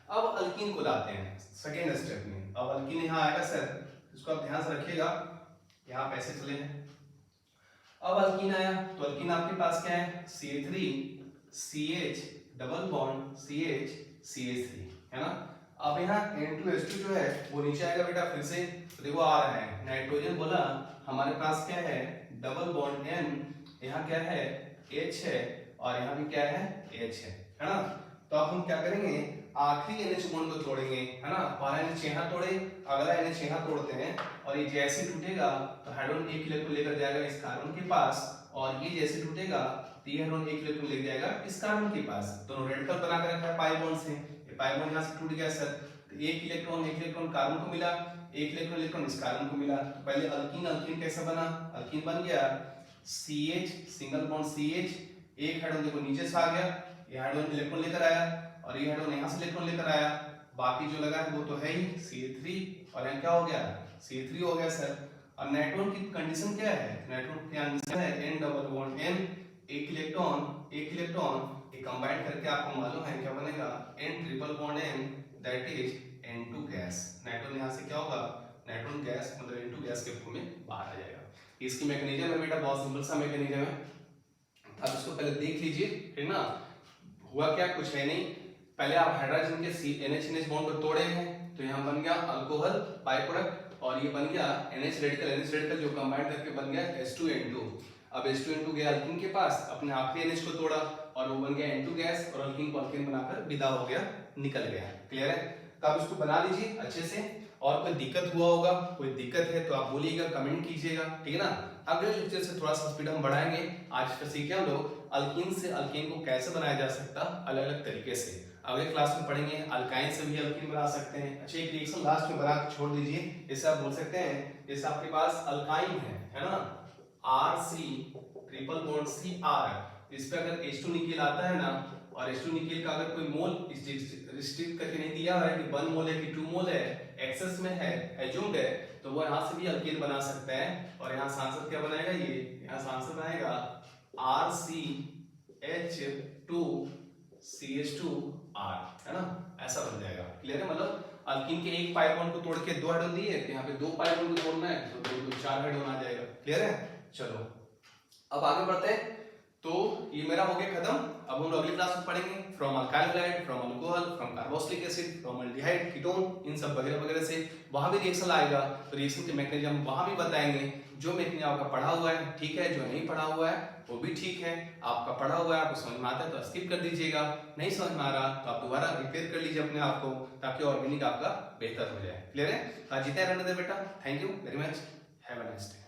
S1: अब अल्कीन को लाते हैं सेकेंड स्टेप में। अब अल्कीन यहाँ आएगा सर, इसको आप ध्यान से रखिएगा, यहाँ पैसे चले हैं। अब अल्कीन आया तो अल्कीन आपके पास क्या है, CH3CH डबल बॉन्ड CH है ना। अब यहाँ N2H2 जो है वो नीचे आएगा बेटा, फिर से तो देखो आ रहा है, नाइट्रोजन बोला हमारे पास क्या है डबल बॉन्ड N, यहाँ क्या है H है और यहाँ भी क्या है H है ना। तो अब हम क्या करेंगे, आखिरी NH बॉन्ड को तोड़ेंगे है ना, पहला NH यहाँ तोड़े, अगला NH यहाँ तोड़ते हैं और ये जैसे टूटेगा तो हाइड्रोजन एक इलेक्ट्रॉन लेकर जाएगा इस कार्बन के पास, और ये जैसे टूटेगा तो ये हाइड्रोजन एक इलेक्ट्रॉन ले जाएगा इस कार्बन के पास। दोनों रेडिकल बना कर रखा है पाई बॉन्ड से, ये पाई बॉन्ड यहाँ से टूट गया सर, तो एक इलेक्ट्रॉन कार्बन को मिला, एक इलेक्ट्रॉन इस कार्बन को मिला। तो पहले अल्कीन कैसा बना, अल्कीन बन गया CH सिंगल बॉन्ड CH, एक हाइड्रोजन देखो नीचे से आ गया, ये हाइड्रोजन इलेक्ट्रॉन लेकर आया और ये हाइड्रोजन यहाँ से इलेक्ट्रॉन लेकर आया, बाकी जो लगा है वो तो है ही CH3 और यहाँ क्या हो गया CH3 हो गया सर। और नाइट्रोजन की कंडीशन क्या है, नाइट्रोजन की कंडीशन है N डबल बॉन्ड N, एक इलेक्ट्रॉन ये कंबाइन करके आपको मालूम है क्या बनेगा, N triple bond N that is N2 gas. Nitrogen यहाँ से क्या होगा, नाइट्रोजन गैस मतलब N2 गैस के फॉर्म में बाहर आ जाएगा। इसकी मैकेनिज्म है बेटा, बहुत सिंपल सा मैकेनिज्म है, आप इसको पहले देख लीजिए ठीक ना। हुआ क्या, कुछ है नहीं, पहले आप हाइड्रोजन के NH बॉन्ड को तोड़े हैं तो यहाँ बन गया अल्कोहल बाय प्रोडक्ट, और ये बन गया NH रेडिकल जो कंबाइन करके बन गया H2N2। अब H2N2 गया अल्कीन के पास, अपने आखिरी NH को तोड़ा और वो बन गया N2 गैस, और अल्कीन को अल्कीन बनाकर विदा हो गया, निकल गया। क्लियर है, तो आप इसको बना लीजिए अच्छे से। और कोई दिक्कत हुआ होगा, कोई दिक्कत है तो आप बोलिएगा, कमेंट कीजिएगा, ठीक है ना। अगले लेक्चर से थोड़ा सा स्पीड हम बढ़ाएंगे, आज का सीखे हम लोग अल्कीन से अल्कीन को कैसे बनाया जा सकता अलग अलग तरीके से। अगले क्लास में पढ़ेंगे अल्काइन से भी अल्कीन बना सकते हैं। अच्छा, एक रिएक्शन लास्ट में बना के छोड़ दीजिए, जैसे आप बोल सकते हैं, जैसे आपके पास अल्काइन है ना, RC ट्रिपल बॉन्ड CR, इस पे अगर H2 निकल आता है ना, और H2 निकल का अगर कोई मोल रिस्ट्रिक्ट करके नहीं दिया है कि 1 मोल है कि 2 मोल है, एक्सेस में है, एज्यूम्ड है, तो वो यहाँ से भी अल्कीन बना सकते हैं। और यहाँ सांसद क्या बनाएगा, ये यहाँ सांसद बनाएगा RCH2CH2R है ना, ऐसा बन जाएगा। क्लियर है, मतलब अल्कीन के एक पाई बॉन्ड को तोड़ के 2 हाइड्रोजन दिए, यहाँ पे 2 पाई बॉन्ड को तोड़ना है तो 2 4 हाइड्रोजन आ जाएगा। क्लियर है, चलो अब आगे बढ़ते हैं। तो ये मेरा हो गया खत्म। अब हम अगली क्लास में पढ़ेंगे from alkyl halide, from alcohol, from carboxylic acid, from aldehyde, ketone, इन सब वगैरह वगैरह से वहां भी रिएक्शन आएगा, तो रिएक्शन के मैकेनिज्म वहां भी बताएंगे। जो मैकेनिज्म आपका पढ़ा हुआ है ठीक है, जो नहीं पढ़ा हुआ है वो भी ठीक है। आपका पढ़ा हुआ है, आपको समझ में आता है तो स्किप कर दीजिएगा, नहीं समझ में आ रहा तो आप दोबारा रिपेयर कर लीजिए अपने आप को, ताकि ऑर्गेनिक आपका बेहतर हो जाए। क्लियर है, आज जितना रहने दे बेटा, thank you very much, have a nice day.